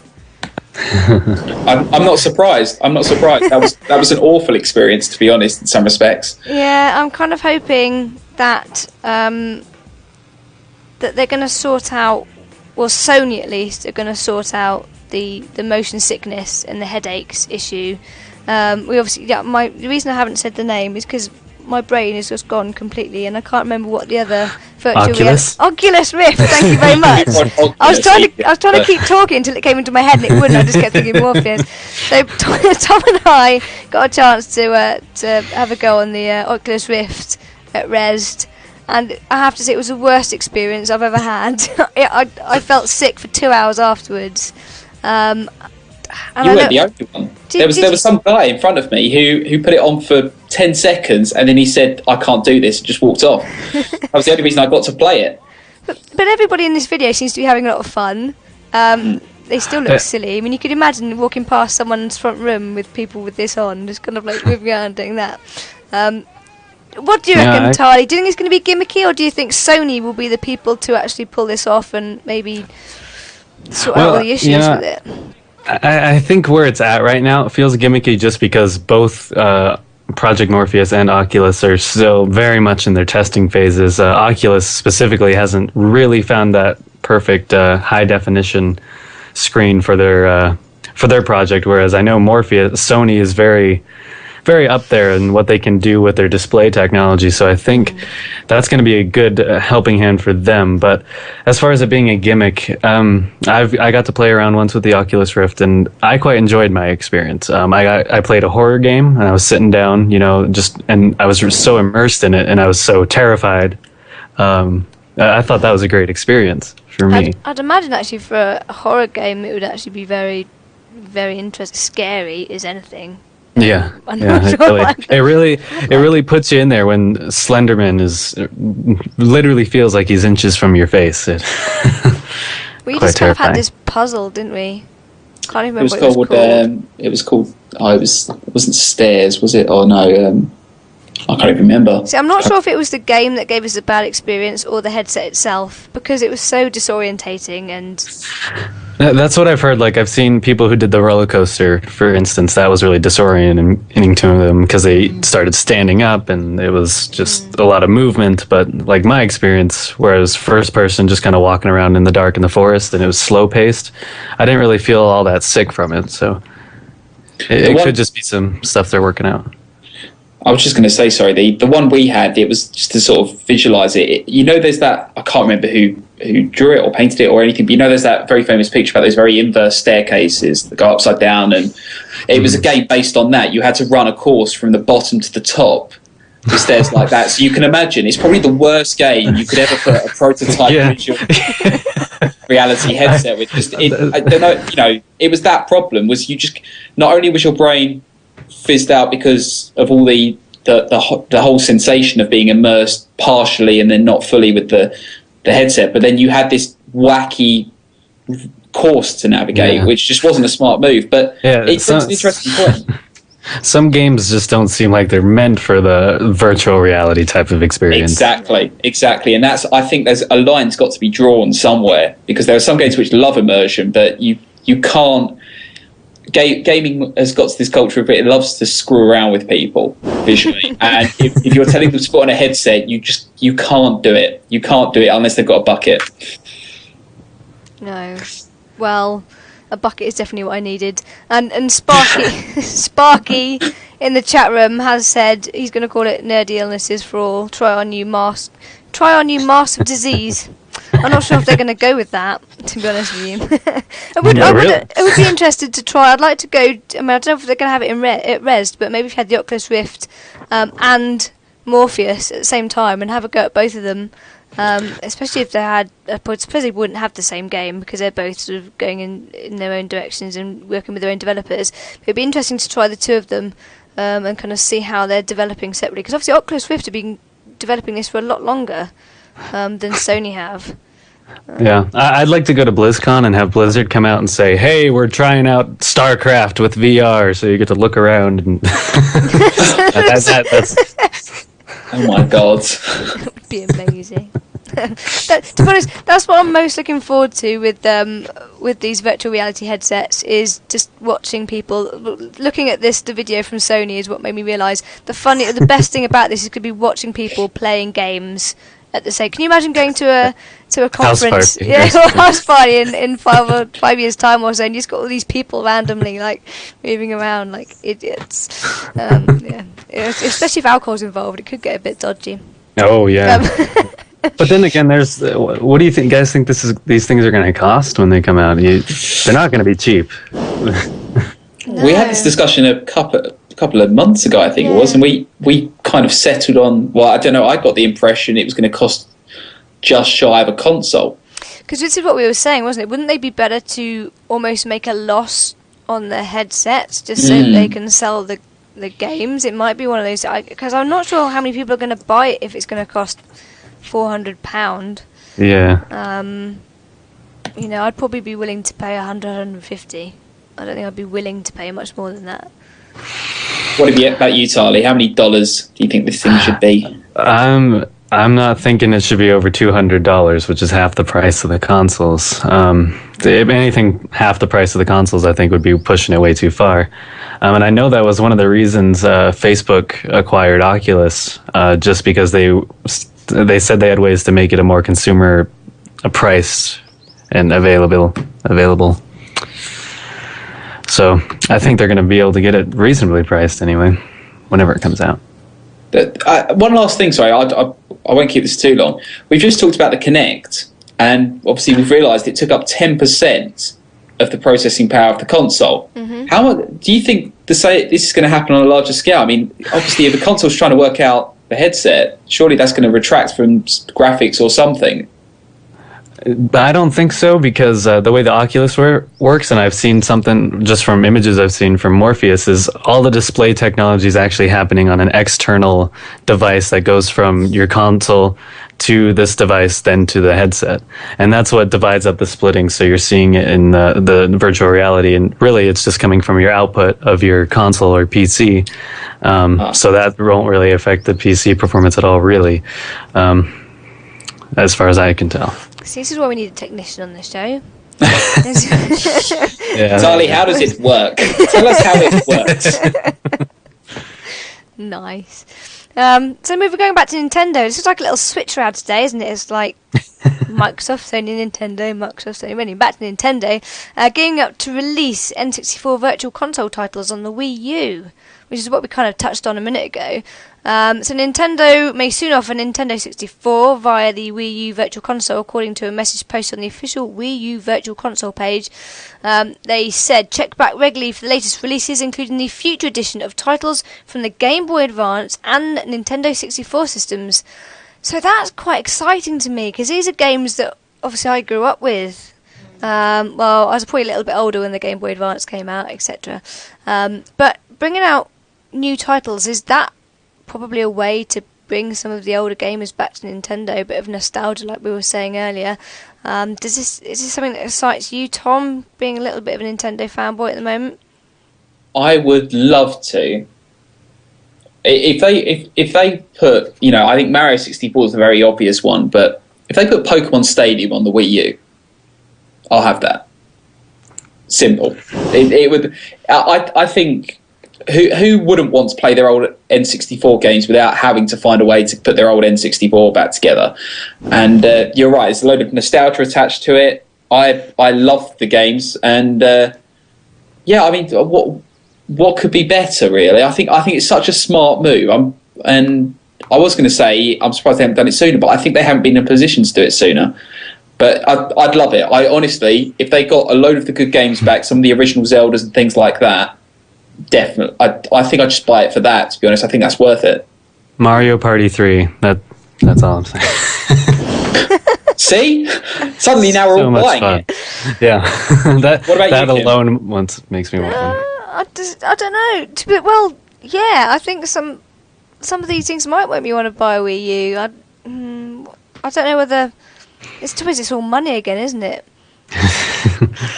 I'm not surprised. That was an awful experience, to be honest, in some respects. Yeah, I'm kind of hoping that that they're going to sort out. Well, Sony at least are going to sort out the motion sickness and the headaches issue. We obviously, the reason I haven't said the name is because my brain has just gone completely, and I can't remember what the other virtual Oculus Rift. Thank you very much. I was trying to keep talking until it came into my head, and it wouldn't. I just kept thinking Morpheus. So Tom and I got a chance to have a go on the Oculus Rift at Rezzed. And I have to say, it was the worst experience I've ever had. I felt sick for 2 hours afterwards. And you weren't the only one. There was some guy in front of me who put it on for 10 seconds, and then he said, "I can't do this," and just walked off. That was the only reason I got to play it. But everybody in this video seems to be having a lot of fun. They still look silly. I mean, you could imagine walking past someone's front room with people with this on, just kind of like moving around doing that. What do you reckon, Tarley? Do you think it's going to be gimmicky, or do you think Sony will be the people to actually pull this off and maybe sort out all the issues with it? I think where it's at right now, it feels gimmicky just because both Project Morpheus and Oculus are still very much in their testing phases. Oculus specifically hasn't really found that perfect high definition screen for their project, whereas I know Sony is very up there in what they can do with their display technology, so I think that's going to be a good helping hand for them. But as far as it being a gimmick, I got to play around once with the Oculus Rift, and I quite enjoyed my experience. I played a horror game, and I was sitting down, and I was so immersed in it, and I was so terrified. I thought that was a great experience for me. I'd imagine actually for a horror game, it would actually be very, very interesting, scary as anything. Yeah, it really puts you in there when Slenderman literally feels like he's inches from your face. We just kind of had this puzzle, didn't we? Can't even remember what it was called. It was called. It wasn't Stairs, was it? Oh no, I can't even remember. See, I'm not sure if it was the game that gave us a bad experience or the headset itself, because it was so disorientating and. That's what I've heard. Like, I've seen people who did the roller coaster, for instance, that was really disorienting to them because they started standing up and it was just a lot of movement. But like my experience, where I was first person, just kind of walking around in the dark in the forest, and it was slow paced, I didn't really feel all that sick from it. So it could just be some stuff they're working out. I was just going to say, sorry, the one we had, it was just to sort of visualize it. There's that, I can't remember who drew it or painted it or anything, but there's that very famous picture about those very inverse staircases that go upside down, and it was a game based on that. You had to run a course from the bottom to the top, the stairs like that. So you can imagine, it's probably the worst game you could ever put a prototype visual reality headset with. It was that problem, was you just, not only was your brain fizzed out because of all the whole sensation of being immersed partially and then not fully with the the headset, but then you had this wacky course to navigate, which just wasn't a smart move. But it's an interesting point. Some games just don't seem like they're meant for the virtual reality type of experience. Exactly. And I think there's a line's got to be drawn somewhere, because there are some games which love immersion, but you can't. Gaming has got to this culture of it loves to screw around with people visually, and if you're telling them to put on a headset, you can't do it. You can't do it unless they've got a bucket. No. Well, a bucket is definitely what I needed. And Sparky in the chat room has said he's going to call it Nerdy Illnesses for All. Try our new mask of disease. I'm not sure if they're going to go with that, to be honest with you. I would be interested to try. I'd like to go. I don't know if they're going to have it in Res, but maybe if you had the Oculus Rift and Morpheus at the same time and have a go at both of them. Especially if they had, I suppose they wouldn't have the same game because they're both sort of going in their own directions and working with their own developers. But it'd be interesting to try the two of them and kind of see how they're developing separately. Because obviously Oculus Rift have been developing this for a lot longer than Sony have. Yeah, I'd like to go to BlizzCon and have Blizzard come out and say, "Hey, we're trying out StarCraft with VR, so you get to look around." And that's oh my god, that would be amazing. To be honest, that's what I'm most looking forward to with these virtual reality headsets, is just watching people. Looking at the video from Sony is what made me realise the best thing about this is could be watching people playing games at the same. Can you imagine going to a conference, house party in 5 years' time or so, and you just got all these people randomly like moving around like idiots? Especially if alcohol's involved, it could get a bit dodgy. Oh yeah. But then again, what do you think? Guys think these things are going to cost when they come out? They're not going to be cheap. No. We had this discussion a couple of months ago, I think it was, and we kind of settled on. Well, I don't know. I got the impression it was going to cost just shy of a console. Because this is what we were saying, wasn't it? Wouldn't they be better to almost make a loss on their headsets just so they can sell the games? It might be one of those, because I'm not sure how many people are going to buy it if it's going to cost £400. Yeah. I'd probably be willing to pay 150. I don't think I'd be willing to pay much more than that. What about you, Tarley? How many dollars do you think this thing should be? I'm not thinking it should be over $200, which is half the price of the consoles. If anything, half the price of the consoles, I think, would be pushing it way too far. And I know that was one of the reasons Facebook acquired Oculus, just because they said they had ways to make it a more consumer price and available. So I think they're going to be able to get it reasonably priced anyway, whenever it comes out. One last thing, sorry, I won't keep this too long. We've just talked about the Kinect, and obviously we've realised it took up 10% of the processing power of the console. Mm-hmm. How do you think this is going to happen on a larger scale? I mean, obviously if a console's trying to work out the headset, surely that's going to retract from graphics or something. I don't think so, because the way the Oculus works, and I've seen something just from images I've seen from Morpheus, is all the display technology is actually happening on an external device that goes from your console to this device, then to the headset. And that's what divides up the splitting, so you're seeing it in the virtual reality, and really it's just coming from your output of your console or PC. So that won't really affect the PC performance at all, really, as far as I can tell. See, this is why we need a technician on the show. Tarley, how does it work? Tell us how it works. Nice. So going back to Nintendo, this is like a little switch around today, isn't it? It's like Microsoft, Sony, Nintendo, Microsoft, Sony. Anyway, back to Nintendo. Gearing up to release N64 Virtual Console titles on the Wii U, which is what we kind of touched on a minute ago. So Nintendo may soon offer Nintendo 64 via the Wii U Virtual Console, according to a message posted on the official Wii U Virtual Console page. They said, check back regularly for the latest releases, including the future edition of titles from the Game Boy Advance and Nintendo 64 systems. So that's quite exciting to me, because these are games that obviously I grew up with. I was probably a little bit older when the Game Boy Advance came out, etc. But bringing out new titles, is that probably a way to bring some of the older gamers back to Nintendo, a bit of nostalgia, like we were saying earlier. Is this something that excites you, Tom, being a little bit of a Nintendo fanboy at the moment? I would love to. If they put, I think Mario 64 is a very obvious one, but if they put Pokemon Stadium on the Wii U, I'll have that. Simple. It would. I think who wouldn't want to play their old N64 games without having to find a way to put their old N64 back together? And you're right. There's a load of nostalgia attached to it. I love the games, and what could be better, really? I think it's such a smart move. And I was going to say I'm surprised they haven't done it sooner, but I think they haven't been in a position to do it sooner. But I'd love it. I honestly, if they got a load of the good games back, some of the original Zeldas and things like that, definitely. I think I'd just buy it for that. To be honest, I think that's worth it. Mario Party 3. That's all I'm saying. See, suddenly now we're so all much buying fun. it. Yeah, What about that you, Kim? alone once makes me want one. I don't know. Well, yeah, I think some of these things might make me want to buy a Wii U. I don't know whether it's all money again, isn't it?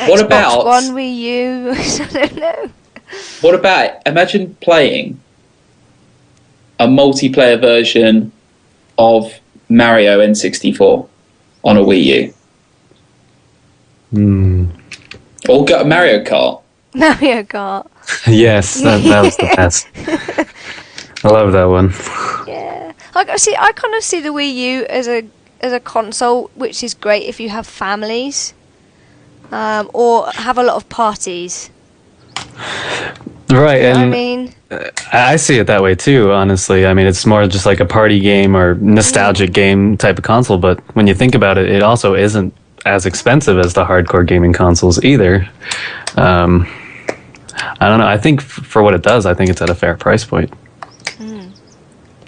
What about One Wii U? I don't know. What about imagine playing a multiplayer version of Mario N64 on a Wii U? Or go Mario Kart. Mario Kart. Yes, that was the best. I love that one. Yeah, I kind of see the Wii U as a console, which is great if you have families, or have a lot of parties. Right, You know what I and mean, I see it that way too, honestly. I mean, it's more just like a party game or nostalgic game type of console, but when you think about it, it also isn't as expensive as the hardcore gaming consoles either. I don't know. I think for what it does, I think it's at a fair price point.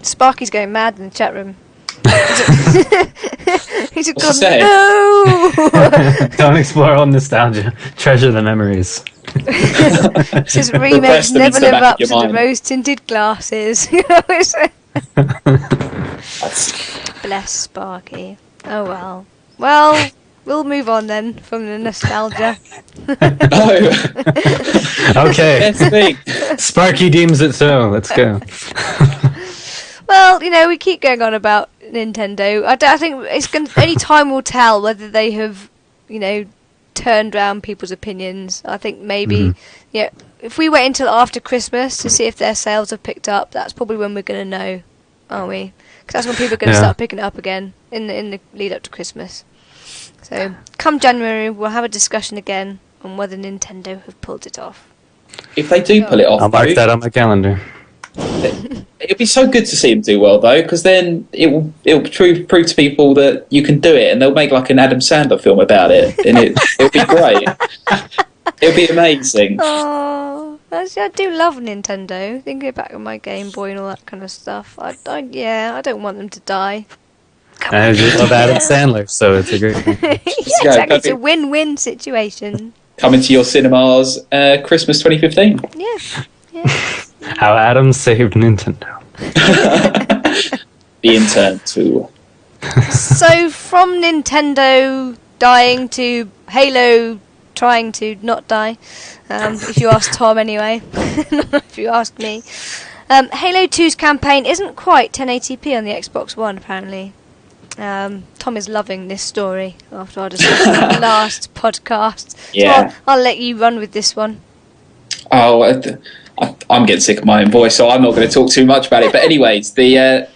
Sparky's going mad in the chat room. He's What's he gone, saying? no! Don't explore all nostalgia. Treasure the memories. His Repress remakes them never into the live back up of to your the mind. rose-tinted glasses. Bless Sparky. Oh well. Well, we'll move on then from the nostalgia. No. Okay. Best thing. Sparky deems it so. Let's go. Well, we keep going on about Nintendo. I think only time will tell whether they have, turned around people's opinions. I think maybe, if we wait until after Christmas to see if their sales have picked up, that's probably when we're going to know, aren't we? Because that's when people are going to start picking it up again in the lead up to Christmas. So, come January, we'll have a discussion again on whether Nintendo have pulled it off. If they do pull it off, I'll mark that on my calendar. it'd be so good to see them do well, though, because then it'll prove to people that you can do it, and they'll make like an Adam Sandler film about it, and it'll be great. It'll be amazing. Oh, actually, I do love Nintendo. Thinking back on my Game Boy and all that kind of stuff. I don't want them to die. I just love Adam Sandler, so it's a great thing. Yeah, go, exactly. It's a perfect. win-win situation. Coming to your cinemas, Christmas 2015. Yeah. How Adam saved Nintendo. The Intern 2. So from Nintendo dying to Halo trying to not die, if you ask Tom anyway, if you ask me. Halo 2's campaign isn't quite 1080p on the Xbox One, apparently. Tom is loving this story after our discussion on the last podcast. Yeah. So I'll let you run with this one. Oh, I'm getting sick of my own voice, so I'm not going to talk too much about it. But anyways, the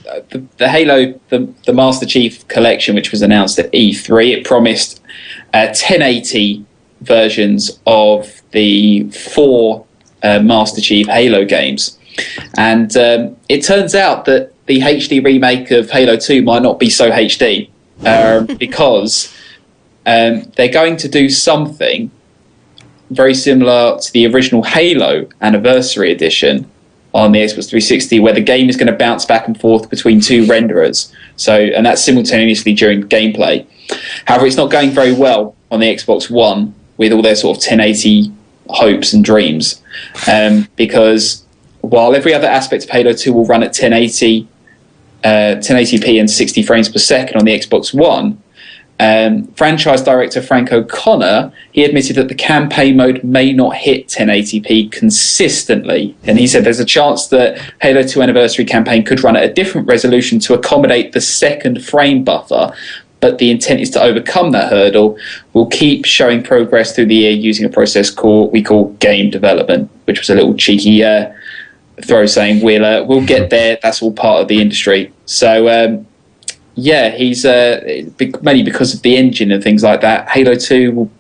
Halo, the Master Chief Collection, which was announced at E3, it promised 1080 versions of the 4 Master Chief Halo games. And it turns out that the HD remake of Halo 2 might not be so HD because they're going to do something very similar to the original Halo Anniversary Edition on the Xbox 360, where the game is going to bounce back and forth between 2 renderers. And that's simultaneously during gameplay. However, it's not going very well on the Xbox One with all their sort of 1080 hopes and dreams, because while every other aspect of Halo 2 will run at 1080, 1080p and 60 frames per second on the Xbox One. Franchise director Frank O'Connor, he admitted that the campaign mode may not hit 1080p consistently, and he said there's a chance that Halo 2 Anniversary campaign could run at a different resolution to accommodate the second frame buffer, but the intent is to overcome that hurdle. We'll keep showing progress through the year using a process we call game development, which was a little cheeky throw saying we'll get there, that's all part of the industry. So yeah, he's mainly because of the engine and things like that. Halo 2 will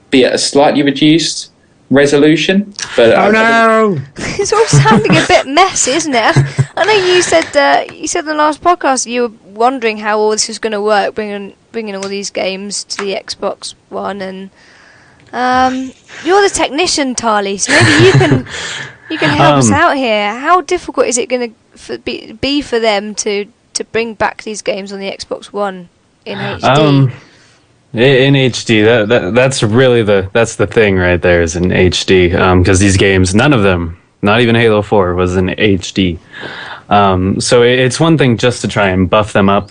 be at a slightly reduced resolution. But it's all sounding a bit messy, isn't it? I know you said in the last podcast you were wondering how all this was going to work, bringing all these games to the Xbox One, and you're the technician, Tarley, so maybe you can help us out here. How difficult is it going to be for them to bring back these games on the Xbox One in HD? In HD, that's really that's the thing right there, is in HD, because these games, none of them, not even Halo 4, was in HD. So it's one thing just to try and buff them up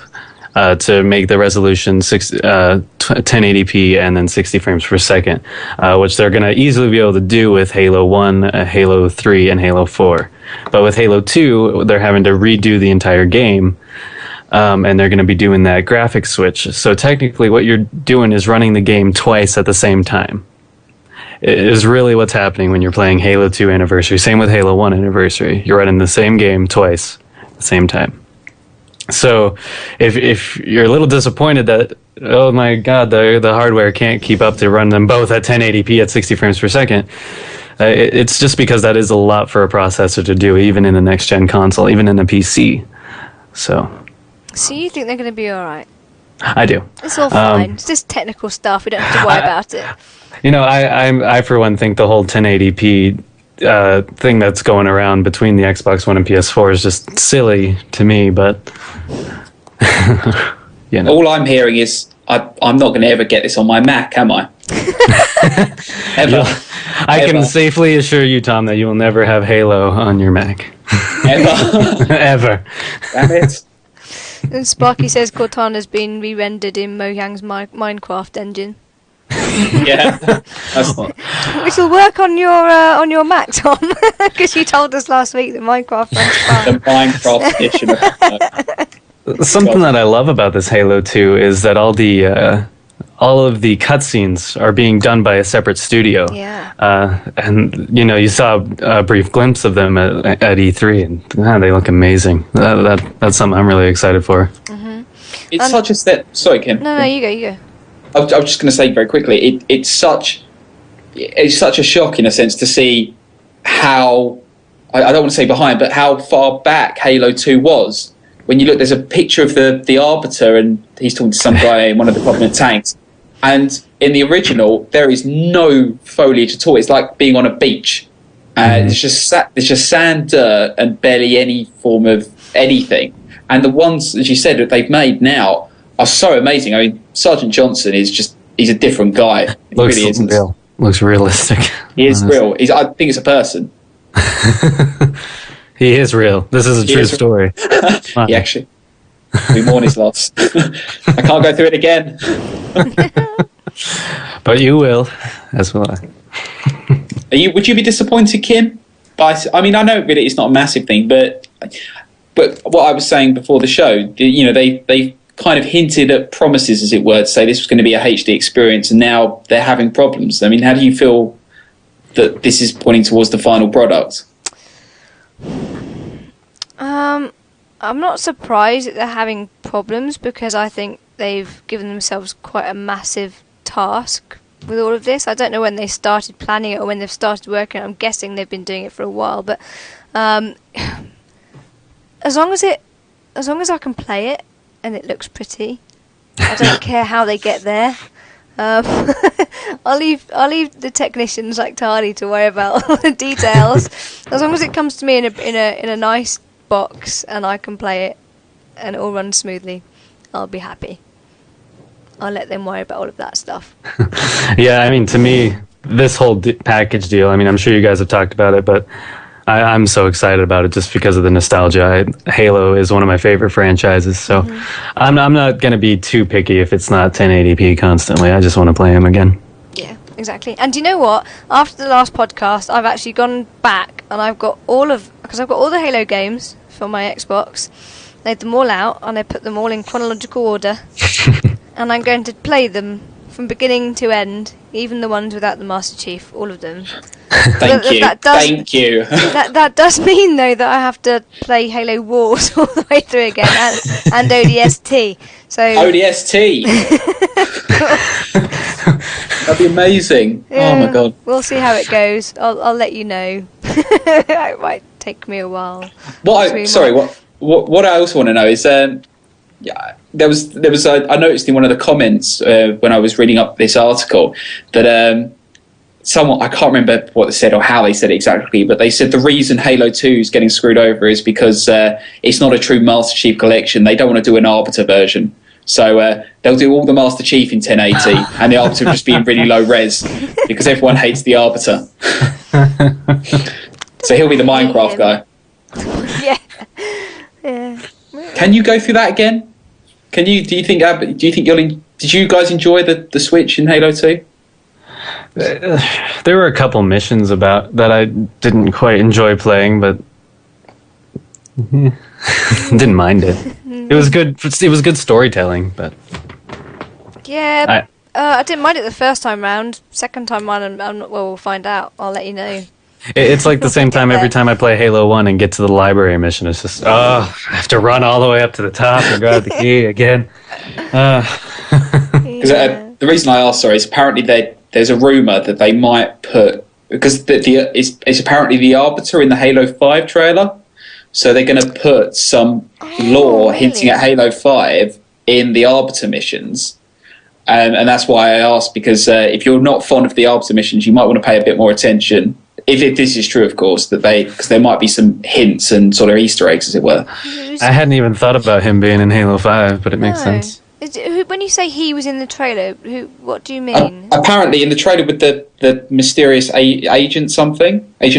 to make the resolution 1080p and then 60 frames per second, which they're going to easily be able to do with Halo 1, Halo 3, and Halo 4. But with Halo 2, they're having to redo the entire game, and they're going to be doing that graphics switch. So technically what you're doing is running the game twice at the same time. It is really what's happening when you're playing Halo 2 Anniversary. Same with Halo 1 Anniversary. You're running the same game twice at the same time. So if you're a little disappointed that, oh my god, the hardware can't keep up to run them both at 1080p at 60 frames per second, it's just because that is a lot for a processor to do, even in a next-gen console, even in a PC. So you think they're going to be alright? I do. It's all fine. It's just technical stuff. We don't have to worry about it. You know, I for one think the whole 1080p thing that's going around between the Xbox One and PS4 is just silly to me, but you know. All I'm hearing is I'm not going to ever get this on my Mac, am I? Ever. I can safely assure you, Tom, that you will never have Halo on your Mac. Ever. Ever. Damn it. And Sparky says Cortana's been re-rendered in Mojang's Minecraft engine. Yeah. Which will work on your Mac, Tom, because you told us last week that Minecraft runs fine. The Minecraft edition of Something that I love about this Halo 2 is that all of the cutscenes are being done by a separate studio. Yeah. And you know, you saw a brief glimpse of them at E3, and they look amazing. That's something I'm really excited for. Mm-hmm. It's such a step. Sorry, Kim. No, you go. I was just going to say very quickly, it's such a shock in a sense to see how, I don't want to say behind, but how far back Halo 2 was. When you look, there's a picture of the Arbiter, and he's talking to some guy in one of the prominent tanks. And in the original, there is no foliage at all. It's like being on a beach. It's just sand, dirt, and barely any form of anything. And the ones, as you said, that they've made now are so amazing. I mean, Sergeant Johnson he's a different guy. He Looks really is. real. Looks realistic. He is real. I think it's a person. He is real. This is a true story. He actually. We mourn his loss. I can't go through it again. But you will, as will I. Would you be disappointed, Kim? I mean, I know really it's not a massive thing, but what I was saying before the show, you know, they kind of hinted at promises, as it were, to say this was going to be a HD experience, and now they're having problems. I mean, how do you feel that this is pointing towards the final product? I'm not surprised that they're having problems, because I think they've given themselves quite a massive task with all of this. I don't know when they started planning it or when they've started working. I'm guessing they've been doing it for a while, but as long as I can play it and it looks pretty, I don't care how they get there. I'll leave the technicians like Tardy to worry about all the details. As long as it comes to me in a nice box and I can play it and it all runs smoothly, I'll be happy. I'll let them worry about all of that stuff. Yeah, I mean, to me, this whole package deal, I mean, I'm sure you guys have talked about it, but I'm so excited about it just because of the nostalgia. Halo is one of my favorite franchises, so I'm not going to be too picky if it's not 1080p constantly. I just want to play them again. Yeah, exactly. And do you know what? After the last podcast, I've actually gone back and I've got all the Halo games for my Xbox. Laid them all out and I put them all in chronological order. And I'm going to play them from beginning to end, even the ones without the Master Chief, all of them. Thank you. Thank you. That does mean, though, that I have to play Halo Wars all the way through again, and ODST. So ODST! That'd be amazing. Yeah, oh my god. We'll see how it goes. I'll let you know. It might take me a while. What I also want to know is, there was I noticed in one of the comments when I was reading up this article that someone, I can't remember what they said or how they said it exactly, but they said the reason Halo 2 is getting screwed over is because it's not a true Master Chief collection. They don't want to do an Arbiter version. So they'll do all the Master Chief in 1080 and the Arbiter will just be in really low res because everyone hates the Arbiter. So he'll be the Minecraft guy. Yeah. Can you go through that again? Did you guys enjoy the Switch in Halo 2? There were a couple missions about that I didn't quite enjoy playing, but didn't mind it. It was good. It was good storytelling, but yeah, I didn't mind it the first time round. Second time round, we'll find out. I'll let you know. It's like the same time every time I play Halo 1 and get to the library mission. It's just, I have to run all the way up to the top and grab the key again. The reason I asked, is apparently there's a rumour that they might put, because it's apparently the Arbiter in the Halo 5 trailer, so they're going to put some lore hinting at Halo 5 in the Arbiter missions. And that's why I asked, because if you're not fond of the Arbiter missions, you might want to pay a bit more attention. If this is true, of course, because there might be some hints and sort of Easter eggs, as it were. I hadn't even thought about him being in Halo 5, but it makes sense. When you say he was in the trailer, what do you mean? Apparently, in the trailer with the mysterious agent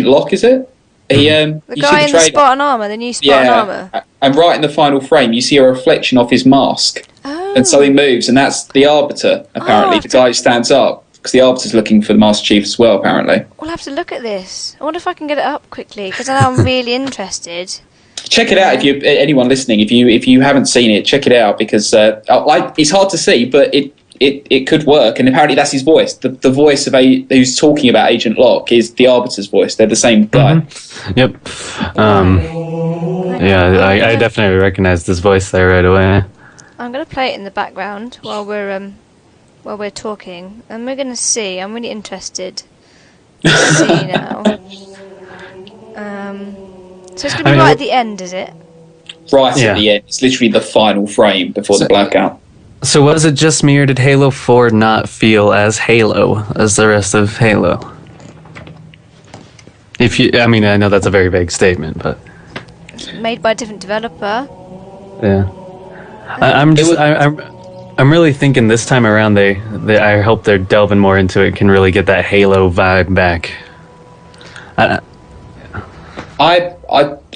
Locke, is it? The guy in the Spartan armour, the new Spartan armour. And right in the final frame, you see a reflection of his mask, and something moves, and that's the Arbiter. Apparently, the guy who stands up. Because the Arbiter's looking for the Master Chief as well, apparently. We'll have to look at this. I wonder if I can get it up quickly, because now I'm really interested. Check it out, anyone listening. If you haven't seen it, check it out, because it's hard to see, but it could work. And apparently that's his voice. The voice of who's talking about Agent Locke is the Arbiter's voice. They're the same guy. Mm-hmm. Yep. I definitely recognize this voice there right away. I'm going to play it in the background while we're talking, and we're going to see. I'm really interested to see now. So it's going to be right at the end, is it? Right at the end. It's literally the final frame before the blackout. So was it just me, or did Halo 4 not feel as Halo as the rest of Halo? I know that's a very vague statement, but it's made by a different developer. Yeah, I'm really thinking this time around I hope they're delving more into it, can really get that Halo vibe back.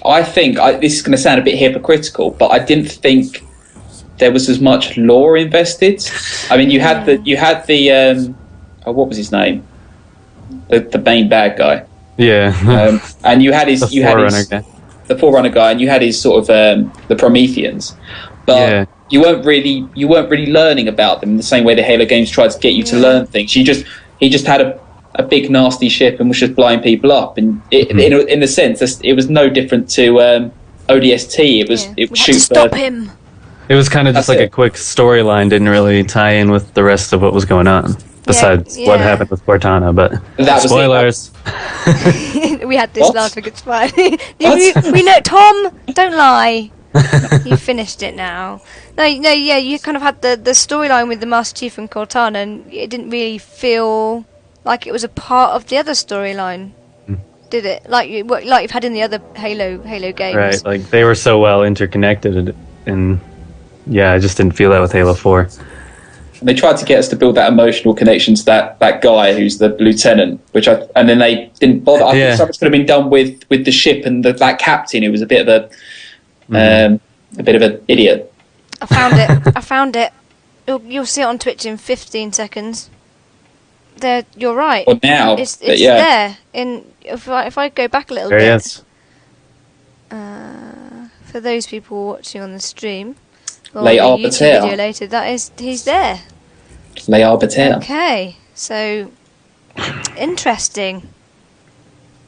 I think this is going to sound a bit hypocritical, but I didn't think there was as much lore invested. I mean, you had the what was his name? The main bad guy. Yeah. And you had the Forerunner guy, and you had his sort of the Prometheans, but you weren't really learning about them in the same way the Halo games tried to get you to learn things. He just had a big nasty ship and was just blowing people up, and in a sense it was no different to ODST. It was shoot stop him. It was kind of just like a quick storyline, didn't really tie in with the rest of what was going on. Besides what happened with Cortana, but spoilers. We had this last week. It's fine. we know. Tom, don't lie. You finished it now. No. You kind of had the storyline with the Master Chief and Cortana, and it didn't really feel like it was a part of the other storyline, did it? Like you've had in the other Halo games. Right. Like they were so well interconnected, and I just didn't feel that with Halo 4. And they tried to get us to build that emotional connection to that guy who's the lieutenant, and then they didn't bother. I think something could have been done with the ship and that captain who was a bit of an idiot. I found it. You'll see it on Twitch in 15 seconds. You're right. Well, now it's there. If I go back a little bit. Yes. For those people watching on the stream, or Les the YouTube Arbiters. video later, he's there. Les Arbiters. Okay, so interesting,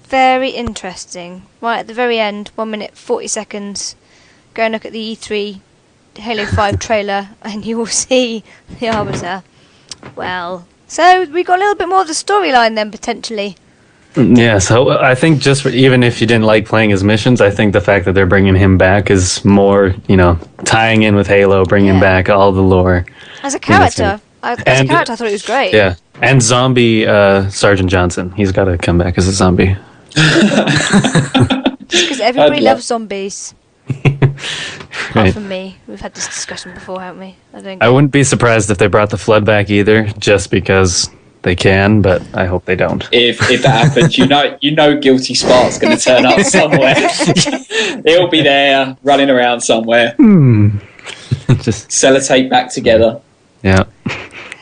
very interesting. Right at the very end, 1 minute 40 seconds. Go and look at the E3 Halo 5 trailer, and you will see the Arbiter. Well, so we got a little bit more of the storyline then potentially. Yeah, so I think even if you didn't like playing his missions, I think the fact that they're bringing him back is more, tying in with Halo, bringing back all the lore. As a character, I thought it was great. Yeah, and zombie Sergeant Johnson. He's got to come back as a zombie. Because everybody loves zombies. Apart Right. from me. We've had this discussion before, haven't we? I wouldn't be surprised if they brought the Flood back either, just because they can, but I hope they don't. If that happens, you know Guilty Spark's going to turn up somewhere. He'll be there, running around somewhere. Just Sellotape back together. yeah.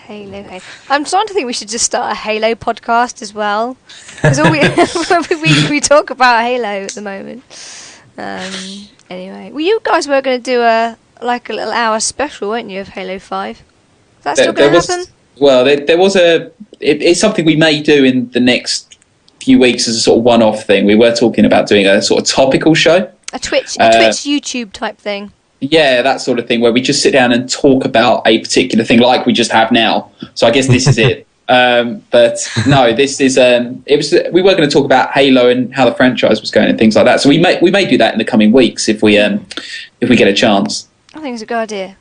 Halo. I'm starting to think we should just start a Halo podcast as well. Because every week we talk about Halo at the moment. Anyway, well, you guys were going to do a little hour special, weren't you, of Halo 5? Is that still going to happen? Well, there was it's something we may do in the next few weeks as a sort of one-off thing. We were talking about doing a sort of topical show. A Twitch YouTube type thing. Yeah, that sort of thing where we just sit down and talk about a particular thing like we just have now. So I guess this is it. But no, this is we were going to talk about Halo and how the franchise was going and things like that. So we may do that in the coming weeks if we get a chance. I think it's a good idea.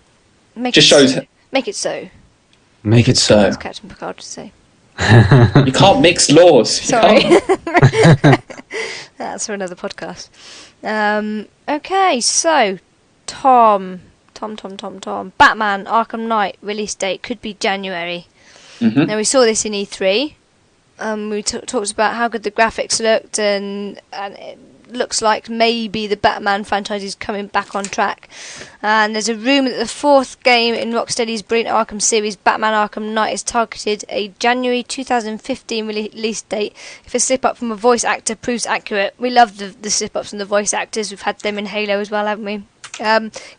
Make it so. Make it so. As Captain Picard would say. You can't mix laws. Sorry. That's for another podcast. Okay, so Tom. Batman Arkham Knight release date could be January. Mm-hmm. Now we saw this in E3. We talked about how good the graphics looked, and it looks like maybe the Batman franchise is coming back on track. And there's a rumour that the fourth game in Rocksteady's brilliant Arkham series, Batman Arkham Knight, is targeted a January 2015 release date if a slip-up from a voice actor proves accurate. We love the slip-ups from the voice actors. We've had them in Halo as well, haven't we?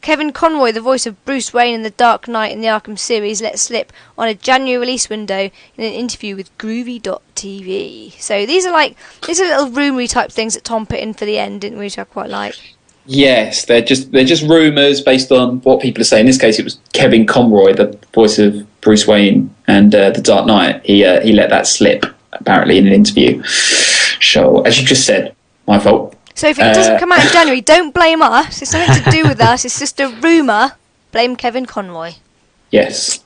Kevin Conroy, the voice of Bruce Wayne in the Dark Knight in the Arkham series, let slip on a January release window in an interview with Groovy.tv. So these are little rumory type things that Tom put in for the end, didn't we? Which I quite like. Yes, they're just rumours based on what people are saying. In this case, it was Kevin Conroy, the voice of Bruce Wayne and the Dark Knight. He let that slip apparently in an interview. So as you just said, my fault. So if it doesn't come out in January, don't blame us. It's nothing to do with us. It's just a rumour. Blame Kevin Conroy. Yes.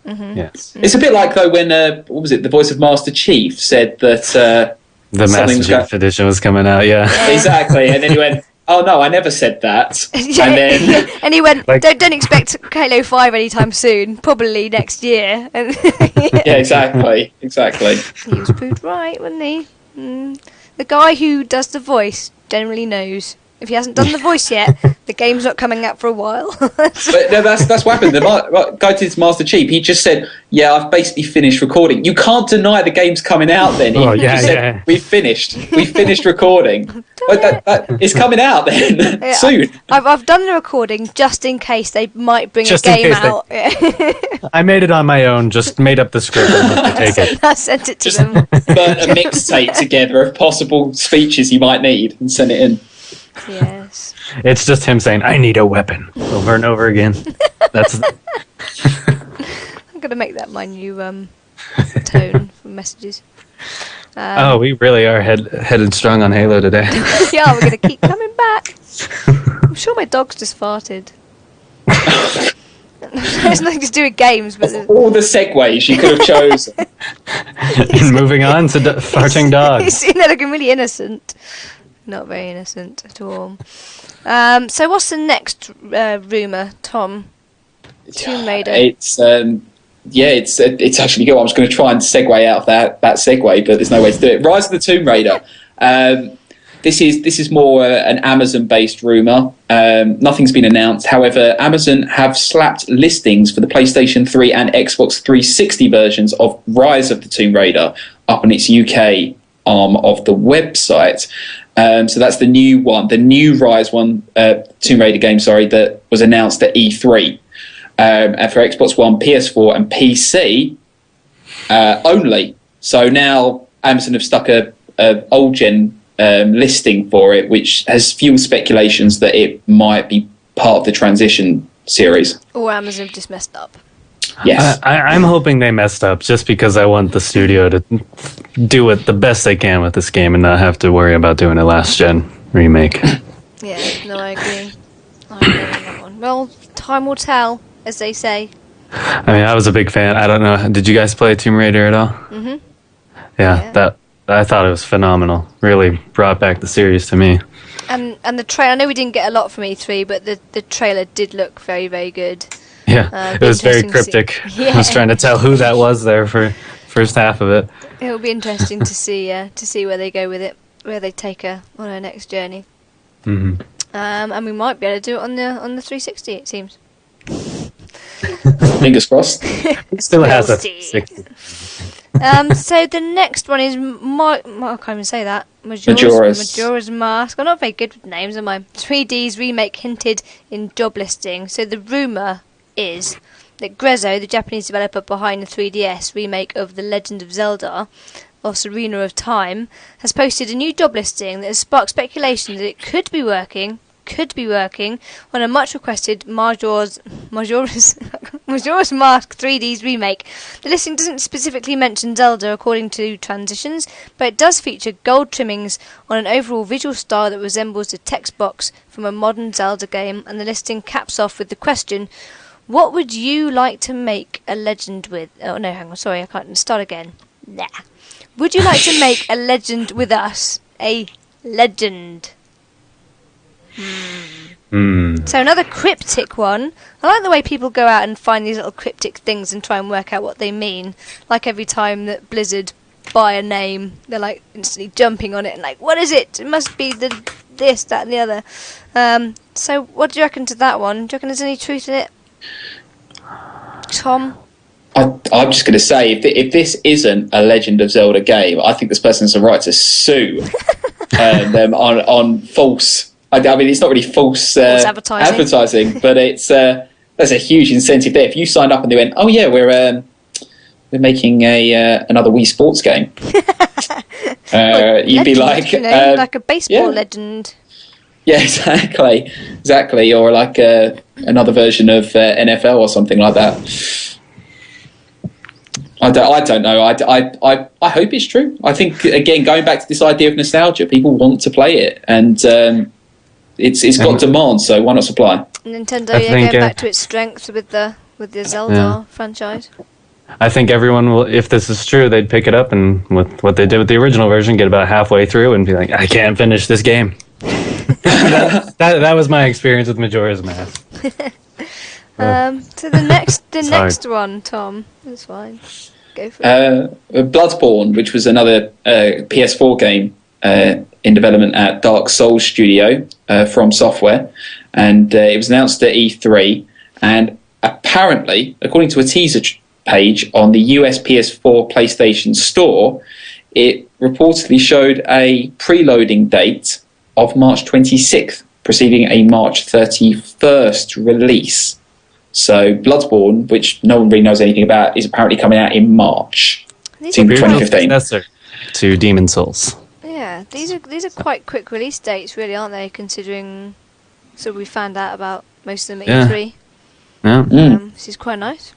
Mm-hmm. Yes. It's a bit like though when what was it? The voice of Master Chief said that the Master Chief edition was coming out. Yeah. Exactly, and then he went, "Oh no, I never said that." And then and he went, "Don't expect Halo 5 anytime soon. Probably next year." Yeah, exactly. He was proved right, wasn't he? The guy who does the voice generally knows. If he hasn't done the voice yet, the game's not coming out for a while. But no, that's what happened. The guy did Master Chief. He just said, "Yeah, I've basically finished recording." You can't deny the game's coming out. Then he said, "We finished recording." But it's coming out then soon. I've done the recording just in case they might bring a game out. I made it on my own. Just made up the script and take it. I sent it to them. Burnt a mixtape together of possible speeches you might need and sent it in. Yes. It's just him saying, "I need a weapon," over and over again. That's. I'm gonna make that my new tone for messages. We really are headed strong on Halo today. Yeah, we're gonna keep coming back. I'm sure my dog's just farted. It's nothing to do with games, but all the segues you could have chosen. And moving on to farting dogs. He's sitting there looking really innocent. Not very innocent at all. So what's the next rumour, Tom? Tomb Raider. It's yeah, it's actually good. I was going to try and segue out of that segue, but there's no way to do it. Rise of the Tomb Raider. This is more an Amazon-based rumor. Nothing's been announced. However, Amazon have slapped listings for the PlayStation 3 and Xbox 360 versions of Rise of the Tomb Raider up on its UK arm of the website. So that's the new one, the new Rise Tomb Raider game, that was announced at E3. And for Xbox One, PS4 and PC only. So now Amazon have stuck a old gen listing for it, which has fueled speculations that it might be part of the transition series. Or Amazon just messed up. Yes. I'm hoping they messed up just because I want the studio to do it the best they can with this game and not have to worry about doing a last gen remake. Yeah, no, I agree. I agree on that one. Well, time will tell, as they say. I mean, I was a big fan. I don't know. Did you guys play Tomb Raider at all? Mm-hmm. Yeah. I thought it was phenomenal. Really brought back the series to me. And the trailer, I know we didn't get a lot from E3, but the trailer did look very, very good. Yeah, it was very cryptic. Yeah. I was trying to tell who that was there for first half of it. It'll be interesting to see where they go with it, where they take her on her next journey. Mm-hmm. And we might be able to do it on the 360. It seems. Fingers crossed. It still has a 60. So the next one is I can't even say that. Majora's Mask. I'm not very good with names, am I? 3D's remake hinted in job listing. So the rumour is that Grezzo, the Japanese developer behind the 3DS remake of The Legend of Zelda, or Ocarina of Time, has posted a new job listing that has sparked speculation that it could be working on a much requested Majora's Mask 3D's remake. The listing doesn't specifically mention Zelda according to Transitions, but it does feature gold trimmings on an overall visual style that resembles the text box from a modern Zelda game, and the listing caps off with the question, what would you like to make a legend with? Oh no, hang on, sorry, I can't start again. Nah. Would you like to make a legend with us? A legend. So another cryptic one. I like the way people go out and find these little cryptic things and try and work out what they mean. Like every time that Blizzard buy a name, they're like instantly jumping on it and like, what is it? It must be this, that and the other. So what do you reckon to that one? Do you reckon there's any truth in it? Tom? I'm just going to say, if this isn't a Legend of Zelda game, I think this person has a right to sue them on false... I mean, it's not really false advertising, but it's there's a huge incentive there. If you signed up and they went, "Oh yeah, we're making another Wii Sports game," you'd be like, like a baseball legend. Yeah, exactly, or like another version of NFL or something like that. I don't know. I hope it's true. I think, again, going back to this idea of nostalgia, people want to play it, and it's got demand, so why not supply? Nintendo, going back to its strengths with the Zelda franchise. I think everyone will, if this is true, they'd pick it up and with what they did with the original version, get about halfway through and be like, I can't finish this game. that was my experience with Majora's Mask. So the next one, Tom. That's fine. Go for it. Bloodborne, which was another PS4 game in development at Dark Souls Studio from Software, and it was announced at E3. And apparently, according to a teaser page on the US PS4 PlayStation Store, it reportedly showed a preloading date of March 26th, preceding a March 31st release. So Bloodborne, which no one really knows anything about, is apparently coming out in March 2015. Successor to Demon Souls. Yeah, these are quite quick release dates, really, aren't they? Considering, so we found out about most of them at E3. Yeah. This is quite nice.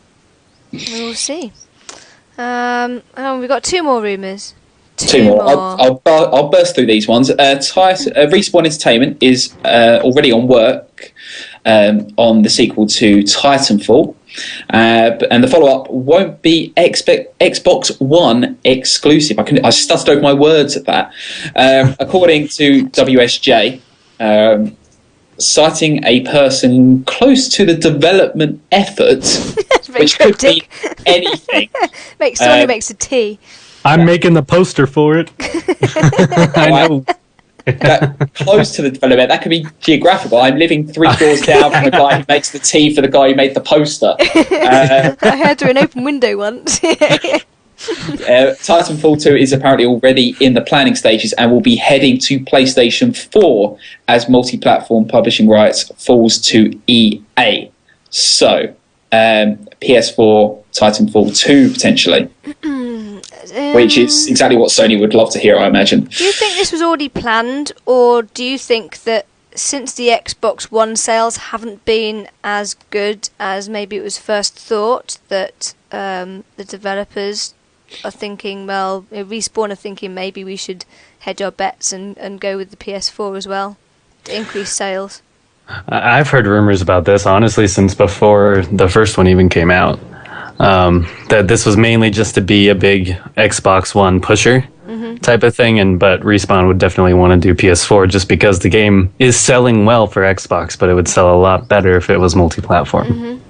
We will see. We've got two more rumours. Two more. I'll burst through these ones. Respawn Entertainment is already on work on the sequel to Titanfall, and the follow-up won't be Xbox One exclusive. I stuttered over my words at that. According to WSJ, citing a person close to the development effort, Very which could be cryptic. anything. Someone who makes a tea. I'm making the poster for it. I know. That, close to the development, that could be geographical. I'm living 3 doors down from the guy who makes the tea for the guy who made the poster. I heard through an open window once. Titanfall 2 is apparently already in the planning stages and will be heading to PlayStation 4 as multi-platform publishing rights falls to EA. So, PS4, Titanfall 2 potentially. Which is exactly what Sony would love to hear, I imagine. Do you think this was already planned, or do you think that since the Xbox One sales haven't been as good as maybe it was first thought, that the developers are thinking, well, Respawn are thinking maybe we should hedge our bets and go with the PS4 as well to increase sales? I've heard rumors about this, honestly, since before the first one even came out. That this was mainly just to be a big Xbox One pusher type of thing, but Respawn would definitely want to do PS4 just because the game is selling well for Xbox, but it would sell a lot better if it was multi-platform.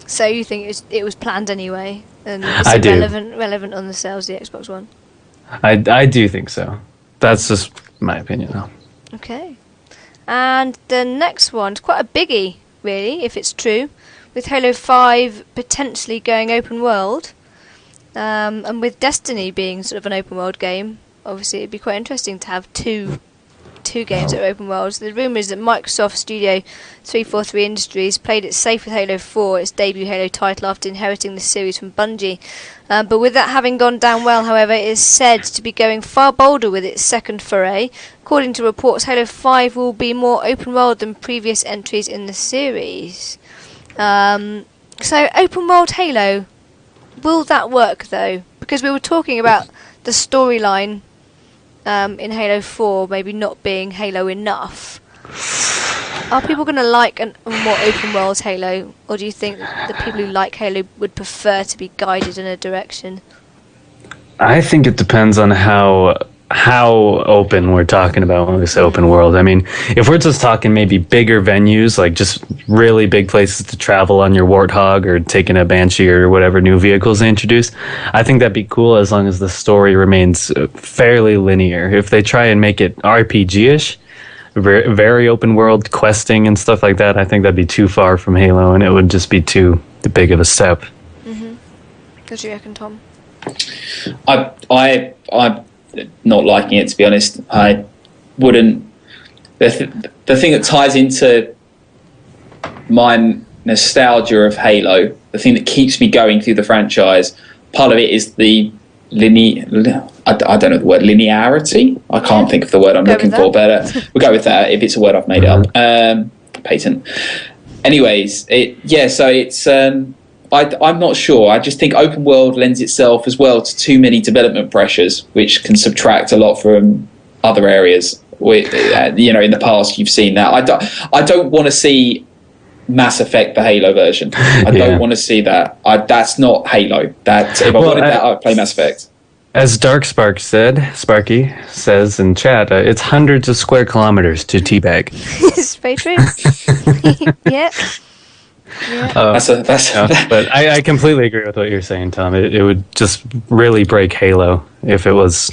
So you think it was planned anyway, and it's I do. relevant on the sales of the Xbox One? I do think so. That's just my opinion, though. Okay. And the next one's quite a biggie, really, if it's true. With Halo 5 potentially going open world, and with Destiny being sort of an open world game, obviously it'd be quite interesting to have two games that are open worlds. The rumour is that Microsoft Studio 343 Industries played it safe with Halo 4, its debut Halo title, after inheriting the series from Bungie. But with that having gone down well, however, it is said to be going far bolder with its second foray. According to reports, Halo 5 will be more open world than previous entries in the series. So open world Halo, will that work though? Because we were talking about the storyline in Halo 4 maybe not being Halo enough. Are people going to like a more open world Halo, or do you think the people who like Halo would prefer to be guided in a direction? I think it depends on how open we're talking about when we say open world. I mean, if we're just talking maybe bigger venues, like just really big places to travel on your Warthog or taking a Banshee or whatever new vehicles they introduce, I think that'd be cool as long as the story remains fairly linear. If they try and make it RPG-ish, very open world questing and stuff like that, I think that'd be too far from Halo and it would just be too big of a step. What do you reckon, Tom? I'm not liking it, to be honest. I wouldn't. The thing that ties into my nostalgia of Halo, the thing that keeps me going through the franchise, part of it is the I don't know the word, linearity. I can't think of the word I'm looking for, but we'll go with that. If it's a word, I've made it up. Patent. Anyways, so it's. I'm not sure. I just think open world lends itself as well to too many development pressures, which can subtract a lot from other areas. In the past, you've seen that. I don't want to see Mass Effect, the Halo version. I don't want to see that. That's not Halo. That if I wanted that, I'd play Mass Effect. As Sparky says in chat, it's hundreds of square kilometers to teabag. It's very true. Yeah. But I completely agree with what you're saying, Tom. It would just really break Halo if it was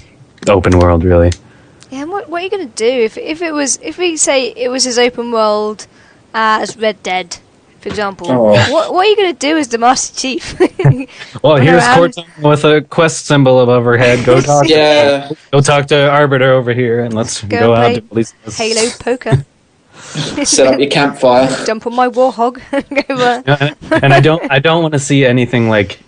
open world, really. Yeah, and what are you going to do if we say it was as open world as Red Dead, for example? What are you going to do as the Master Chief? Well, here's Cortana with a quest symbol above her head. Go talk. Go talk to Arbiter over here, and let's go out to police this. Halo poker. Set up your campfire. Jump on my Warhog. And I don't want to see anything like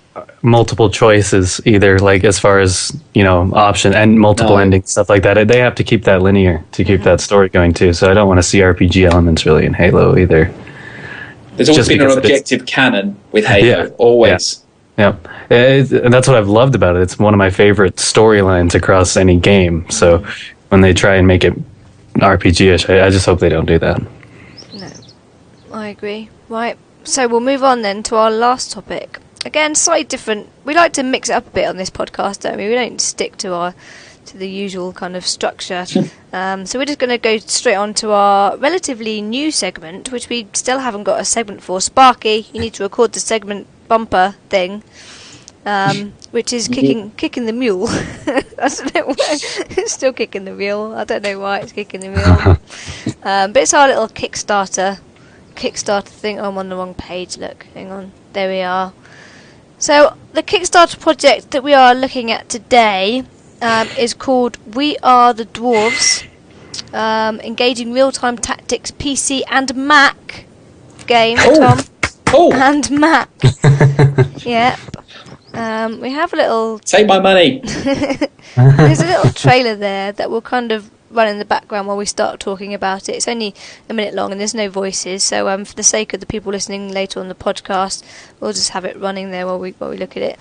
multiple choices either, like as far as option and multiple endings, stuff like that. They have to keep that linear to keep that story going too. So I don't want to see RPG elements really in Halo either. There's always been an objective canon with Halo, always. Yeah, and that's what I've loved about it. It's one of my favorite storylines across any game. So when they try and make it RPG-ish, I just hope they don't do that. No, I agree. Right, so we'll move on then to our last topic. Again, slightly different. We like to mix it up a bit on this podcast, don't we? We don't stick to the usual kind of structure. So we're just going to go straight on to our relatively new segment, which we still haven't got a segment for. Sparky, you need to record the segment bumper thing, which is kicking the mule. I don't know why. It's still kicking the mule. I don't know why it's kicking the mule. But it's our little Kickstarter thing. Oh, I'm on the wrong page. Look, hang on. There we are. So the Kickstarter project that we are looking at today is called We Are the Dwarves. Engaging real-time tactics, PC and Mac game, Tom. Oh! And Mac. Yep. We have a little... Take my money! There's a little trailer there that will kind of run in the background while we start talking about it. It's only a minute long and there's no voices, so for the sake of the people listening later on the podcast, we'll just have it running there while we look at it.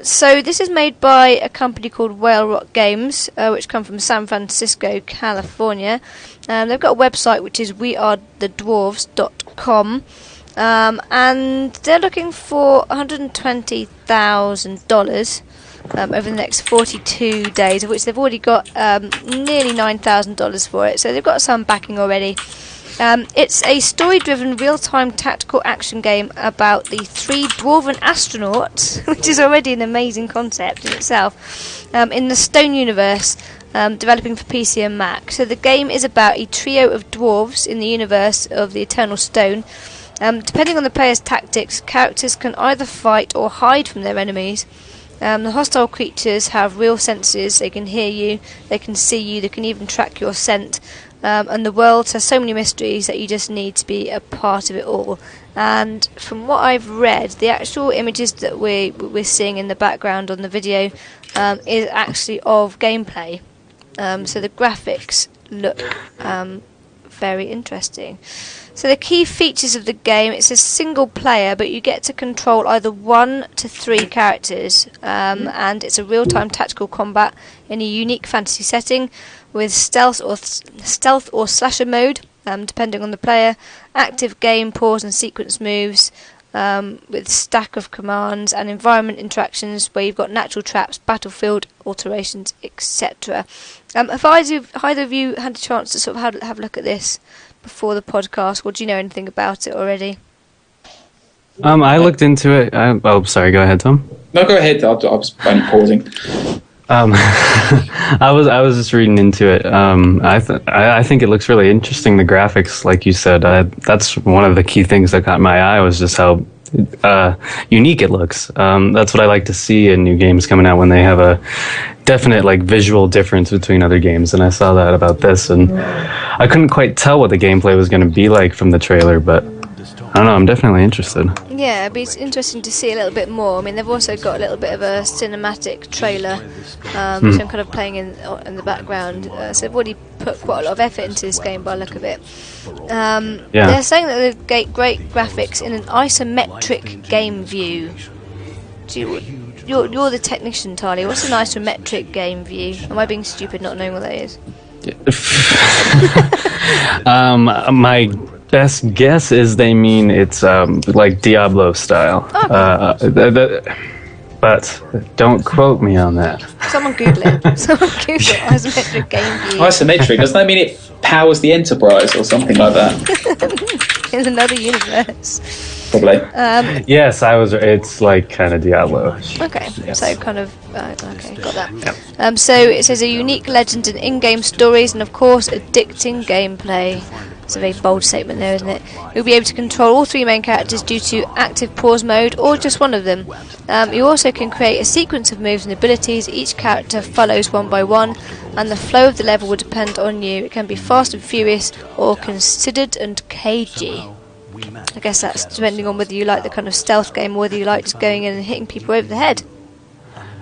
So this is made by a company called Whale Rock Games, which come from San Francisco, California. They've got a website which is wearethedwarves.com. And they're looking for $120,000 over the next 42 days, of which they've already got nearly $9,000 for it, so they've got some backing already. It's a story-driven, real-time tactical action game about the 3 dwarven astronauts, which is already an amazing concept in itself, in the Stone universe, developing for PC and Mac. So the game is about a trio of dwarves in the universe of the Eternal Stone. Depending on the player's tactics, characters can either fight or hide from their enemies. The hostile creatures have real senses. They can hear you, they can see you, they can even track your scent. And the world has so many mysteries that you just need to be a part of it all. And from what I've read, the actual images that we're seeing in the background on the video is actually of gameplay. So the graphics look very interesting. So the key features of the game, it's a single player, but you get to control either 1 to 3 characters, and it's a real-time tactical combat in a unique fantasy setting with stealth or slasher mode, depending on the player, active game, pause and sequence moves, with stack of commands and environment interactions where you've got natural traps, battlefield alterations, etc. Have either of you had a chance to sort of have a look at this before the podcast, or do you know anything about it already? I looked into it. Sorry, go ahead, Tom. No, go ahead. I was only pausing. I was just reading into it. I think it looks really interesting. The graphics, like you said, that's one of the key things that caught my eye, was just how unique it looks. That's what I like to see in new games coming out, when they have a definite visual difference between other games. And I saw that about this, and I couldn't quite tell what the gameplay was going to be like from the trailer, but I don't know, I'm definitely interested. Yeah, it'd be interesting to see a little bit more. I mean, they've also got a little bit of a cinematic trailer, which I'm kind of playing in the background. So they've already put quite a lot of effort into this game by the look of it. They're saying that they've got great graphics in an isometric game view. You're the technician, Tarley. What's an isometric game view? Am I being stupid not knowing what that is? My best guess is they mean it's like Diablo style. Okay. But don't quote me on that. Someone Google it. Someone Google isometric game view. Isometric, doesn't that mean it powers the Enterprise or something like that? In another universe. Probably. Yes, it's like kind of Diablo. Okay, yes. So kind of okay, got that. Yep. So it says a unique legend and in-game stories, and of course addicting gameplay. It's a very bold statement there, isn't it? You'll be able to control all 3 main characters due to active pause mode, or just one of them. You also can create a sequence of moves and abilities. Each character follows one by one, and the flow of the level will depend on you. It can be fast and furious, or considered and cagey. I guess that's depending on whether you like the kind of stealth game, or whether you like just going in and hitting people over the head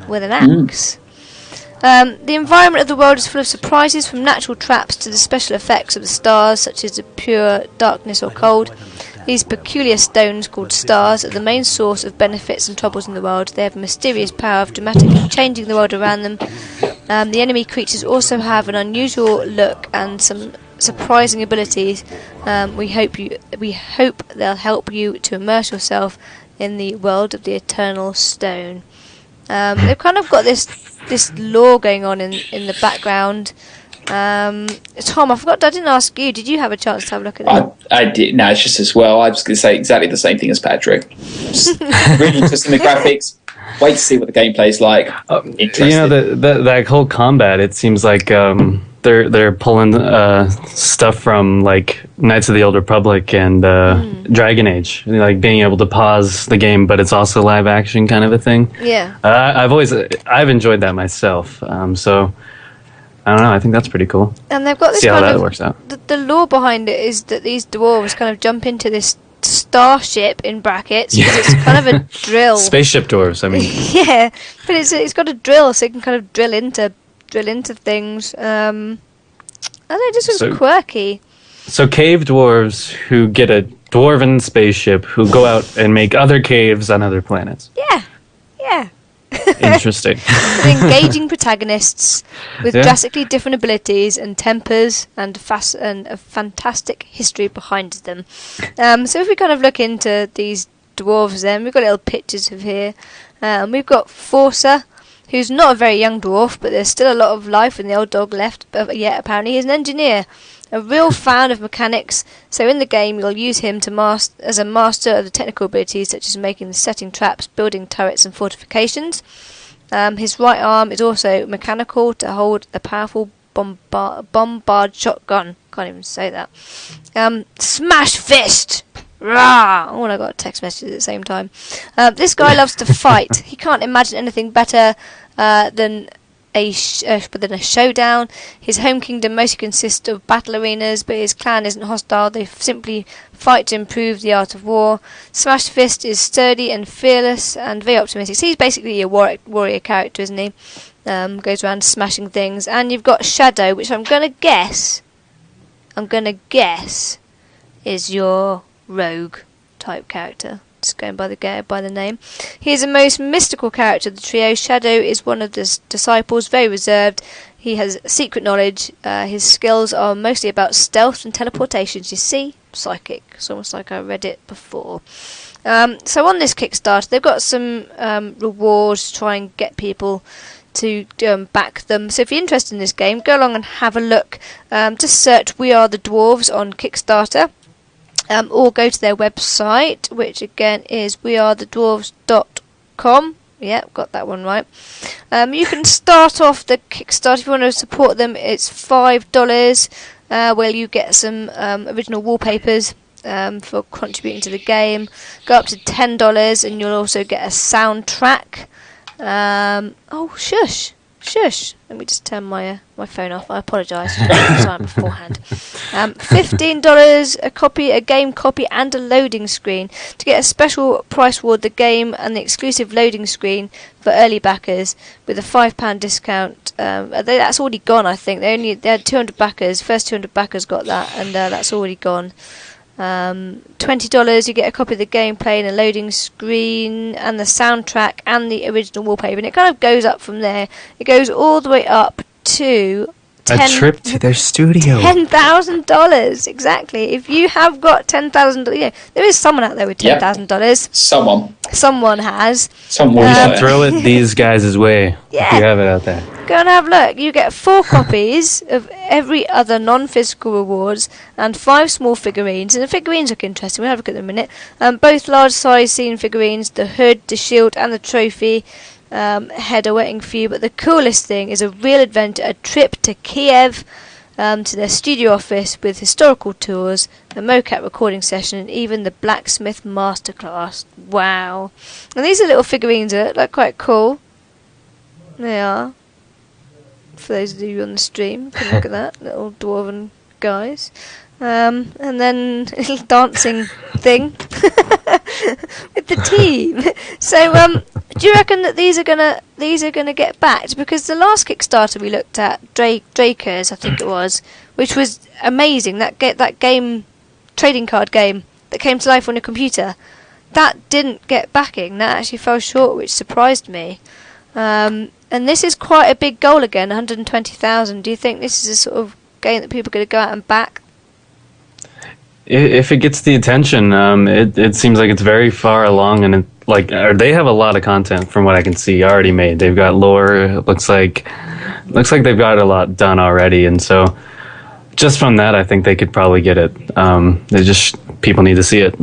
with an axe. The environment of the world is full of surprises, from natural traps to the special effects of the stars, such as the pure darkness or cold. These peculiar stones, called stars, are the main source of benefits and troubles in the world. They have a mysterious power of dramatically changing the world around them. The enemy creatures also have an unusual look and some surprising abilities. We hope they'll help you to immerse yourself in the world of the Eternal Stone. They've kind of got this lore going on in the background. Tom, I forgot. I didn't ask you. Did you have a chance to have a look at it? I did. No, it's just as well. I was going to say exactly the same thing as Patrick. Just really interested in the graphics. Wait to see what the gameplay's like. That whole combat. It seems like they're pulling stuff from like Knights of the Old Republic and Dragon Age, like being able to pause the game, but it's also live action kind of a thing. Yeah. I've enjoyed that myself. So. I don't know. I think that's pretty cool. And they've got this See how kind that works out. The lore behind it is that these dwarves kind of jump into this starship in brackets. Yeah. It's kind of a drill. Spaceship dwarves. I mean. Yeah, but it's got a drill, so it can kind of drill into things. I don't know. It just was quirky. So cave dwarves who get a dwarven spaceship who go out and make other caves on other planets. Yeah. Interesting. With engaging protagonists with drastically different abilities and tempers and a fantastic history behind them. So if we kind of look into these dwarves then, we've got little pictures of here. We've got Forza, who's not a very young dwarf, but there's still a lot of life in the old dog left. But yet apparently he's an engineer, a real fan of mechanics. So in the game you'll use him as a master of the technical abilities such as making and setting traps, building turrets and fortifications. His right arm is also mechanical to hold a powerful bombard shotgun. Can't even say that. Smash fist! Rah! Oh, and I got a text message at the same time. This guy loves to fight. He can't imagine anything better than a showdown. His home kingdom mostly consists of battle arenas, but his clan isn't hostile. They simply fight to improve the art of war. Smash Fist is sturdy and fearless and very optimistic. So he's basically a warrior character, isn't he? Goes around smashing things. And you've got Shadow, which I'm gonna guess is your rogue type character. Just going by the name. He is the most mystical character of the trio. Shadow is one of the disciples, very reserved. He has secret knowledge. His skills are mostly about stealth and teleportations. You see? Psychic. It's almost like I read it before. So on this Kickstarter, they've got some rewards to try and get people to back them. So if you're interested in this game, go along and have a look. Just search We Are the Dwarves on Kickstarter. Or go to their website, which again is wearethedwarves.com. Yeah, got that one right. You can start off the Kickstarter if you want to support them. It's $5, where you get some original wallpapers for contributing to the game. Go up to $10, and you'll also get a soundtrack. Oh, shush. Let me just turn my phone off. I apologise for the time beforehand. $15 a game copy and a loading screen. To get a special price reward, the game and the exclusive loading screen for early backers with a £5 discount. That's already gone, I think. They had 200 backers. First 200 backers got that, and that's already gone. $20 you get a copy of the gameplay and a loading screen and the soundtrack and the original wallpaper, and it kind of goes up from there. It goes all the way up to a trip to their studio. $10,000, exactly. If you have got $10,000, there is someone out there with $10,000. Someone has. Someone throw it these guys' way. Yeah. If you have it out there. Go and have a look. You get 4 copies of every other non-physical rewards and 5 small figurines. And the figurines look interesting. We'll have a look at them in a minute. Both large-size scene figurines, the hood, the shield, and the trophy. Head are waiting for you, but the coolest thing is a real adventure, a trip to Kiev, to their studio office with historical tours, a mocap recording session, and even the blacksmith masterclass. Wow. And these are little figurines that look like quite cool. They are. For those of you on the stream, you can look at that, little dwarven guys. And then a little dancing thing with the team. So, do you reckon that these are gonna get backed? Because the last Kickstarter we looked at, Draycass, I think it was, which was amazing. That game, trading card game that came to life on a computer, that didn't get backing. That actually fell short, which surprised me. And this is quite a big goal again, 120,000. Do you think this is a sort of game that people are going to go out and back? If it gets the attention, it seems like it's very far along, and they have a lot of content from what I can see already made. They've got lore. It looks like looks like they've got a lot done already, and so just from that, I think they could probably get it. People need to see it.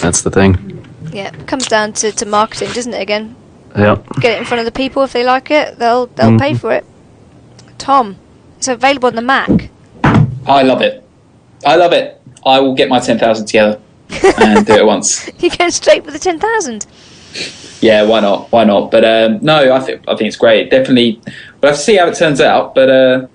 That's the thing. Yeah, it comes down to marketing, doesn't it? Again, Yep. get it in front of the people. If they like it, they'll pay for it. Tom, it's available on the Mac. I love it. I will get my 10,000 together and do it once. You're going straight for the 10,000. Yeah, why not? But no, I think it's great. Definitely, we'll have to see how it turns out. But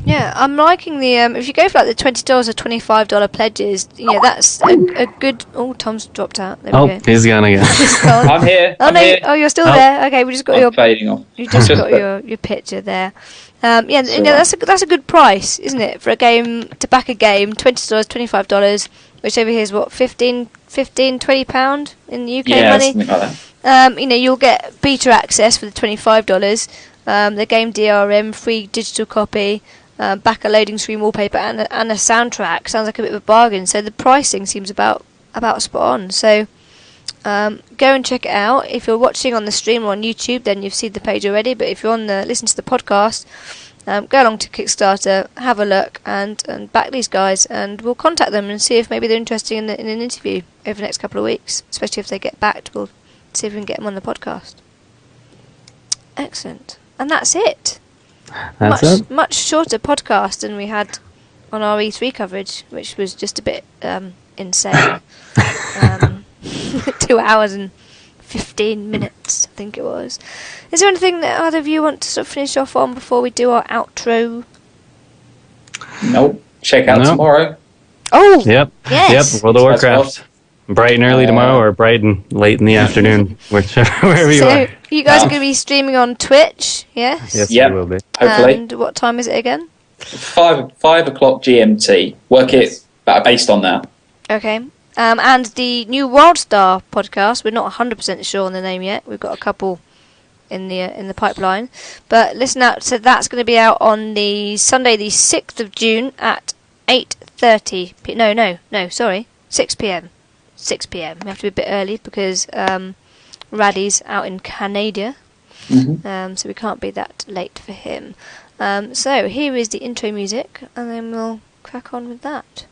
yeah, I'm liking the if you go for like the $20 or $25 pledges, that's a good. Oh, Tom's dropped out. There we go. He's gone again. He's gone. I'm here. Oh I'm no! here. Oh, you're still Oh. there. Okay, we just got I'm fading off. You just got your picture there. That's a good price, isn't it, for a game to back a game? $20, $25, which over here is what, £15-20 in the UK money. Something like that. You'll get beta access for the $25. The game DRM, free digital copy, back a loading screen wallpaper, and a soundtrack. Sounds like a bit of a bargain. So the pricing seems about spot on. So. Go and check it out. If you're watching on the stream or on YouTube, then you've seen the page already. But if you're listen to the podcast, go along to Kickstarter, have a look, and back these guys, and we'll contact them and see if maybe they're interested in an interview over the next couple of weeks. Especially if they get backed, we'll see if we can get them on the podcast. Excellent, and that's it. Much shorter podcast than we had on our E3 coverage, which was just a bit insane. 2 hours and 15 minutes, I think it was. Is there anything that either of you want to sort of finish off on before we do our outro? Nope. Check out tomorrow. Oh, Yep. yes. Yep. World of Warcraft. Bright and early tomorrow, or bright and late in the afternoon, wherever you are. So you guys are going to be streaming on Twitch, yes? Yes, Yep. we will be. Hopefully. And what time is it again? 5 o'clock GMT. Work it based on that. Okay. And the new Wildstar podcast, we're not 100% sure on the name yet. We've got a couple in the pipeline. But listen out, so that's going to be out on the Sunday the 6th of June at 8:30 6 p.m. 6 p.m. We have to be a bit early because Raddy's out in Canada. Mm-hmm. So we can't be that late for him. So here is the intro music, and then we'll crack on with that.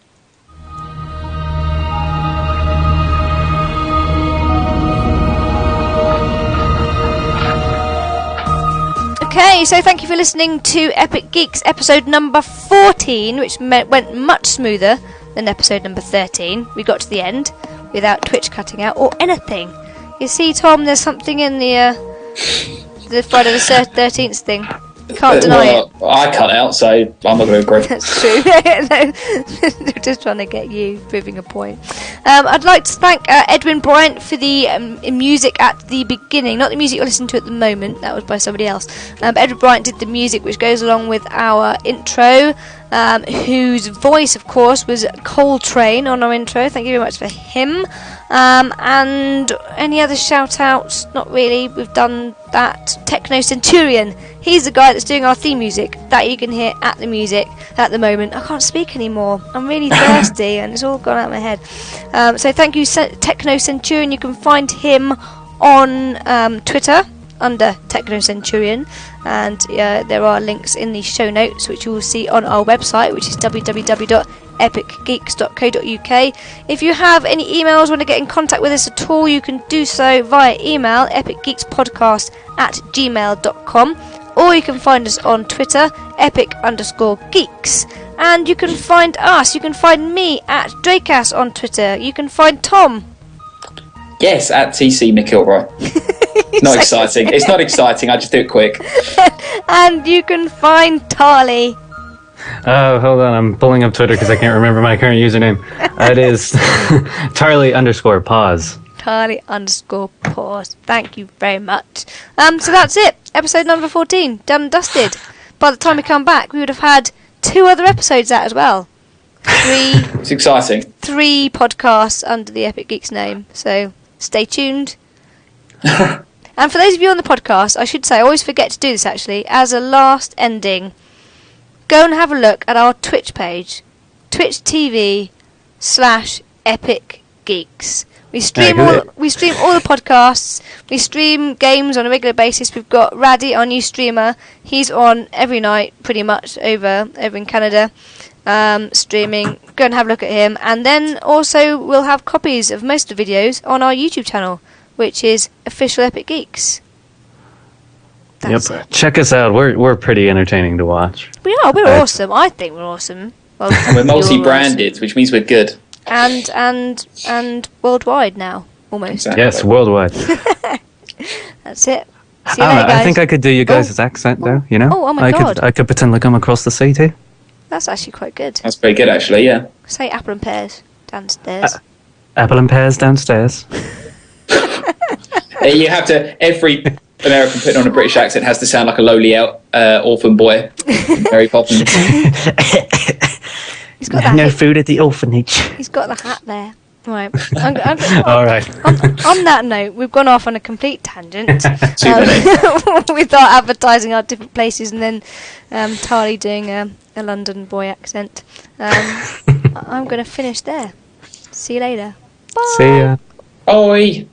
Okay, so thank you for listening to Epic Geeks episode number 14, which went much smoother than episode number 13. We got to the end without Twitch cutting out or anything. You see, Tom, there's something in the Friday the 13th thing. You can't deny it. I cut out, so I'm not going to agree. That's true. No, just trying to get you proving a point. I'd like to thank Edwin Bryant for the music at the beginning. Not the music you're listening to at the moment. That was by somebody else. But Edwin Bryant did the music which goes along with our intro, whose voice, of course, was Coltrane on our intro. Thank you very much for him. And any other shout-outs? Not really. We've done that. Techno Centurion. He's the guy that's doing our theme music that you can hear at the music at the moment. I can't speak anymore. I'm really thirsty and it's all gone out of my head. So thank you, Techno Centurion. You can find him on Twitter under Techno Centurion, and there are links in the show notes which you will see on our website, which is www.epicgeeks.co.uk. If you have any emails, want to get in contact with us at all, you can do so via email, epicgeekspodcast@gmail.com, or you can find us on Twitter, epic_geeks. And you can find us, you can find me at Draycass on Twitter. You can find Tom. Yes, at TC McIlroy. Not exciting. It's not exciting. I just do it quick. And you can find Tarley. Oh, hold on. I'm pulling up Twitter because I can't remember my current username. It is Tarley_pause. Tarley_pause. Thank you very much. So that's it. Episode number 14. Done and dusted. By the time we come back, we would have had 2 other episodes out as well. 3 It's exciting. 3 podcasts under the Epic Geeks name. So stay tuned. And for those of you on the podcast, I should say, I always forget to do this actually, as a last ending, go and have a look at our Twitch page, Twitch TV /Epic Geeks. We stream all the podcasts. We stream games on a regular basis. We've got Raddy, our new streamer. He's on every night, pretty much, over in Canada, streaming. Go and have a look at him. And then also we'll have copies of most of the videos on our YouTube channel, which is Official Epic Geeks. That's Yep. Check us out. We're pretty entertaining to watch. We are. We're awesome. I think we're awesome. Well, We're multi-branded, which means we're good. And worldwide now, almost. Exactly. Yes, worldwide. That's it. See you I don't later, know, guys. I think I could do you guys' accent, though. You know? Oh my God. I could pretend like I'm across the sea too. That's actually quite good. That's very good, actually. Yeah. Say apple and pears downstairs. Apple and pears downstairs. You have to. Every American putting on a British accent has to sound like a lowly orphan boy. Mary Poppins. He's got that. No food at the orphanage. He's got the hat there. Right. All right. On that note, we've gone off on a complete tangent. Too many. With our advertising our different places, and then Tarley doing a London boy accent. I'm going to finish there. See you later. Bye. See ya. Oi.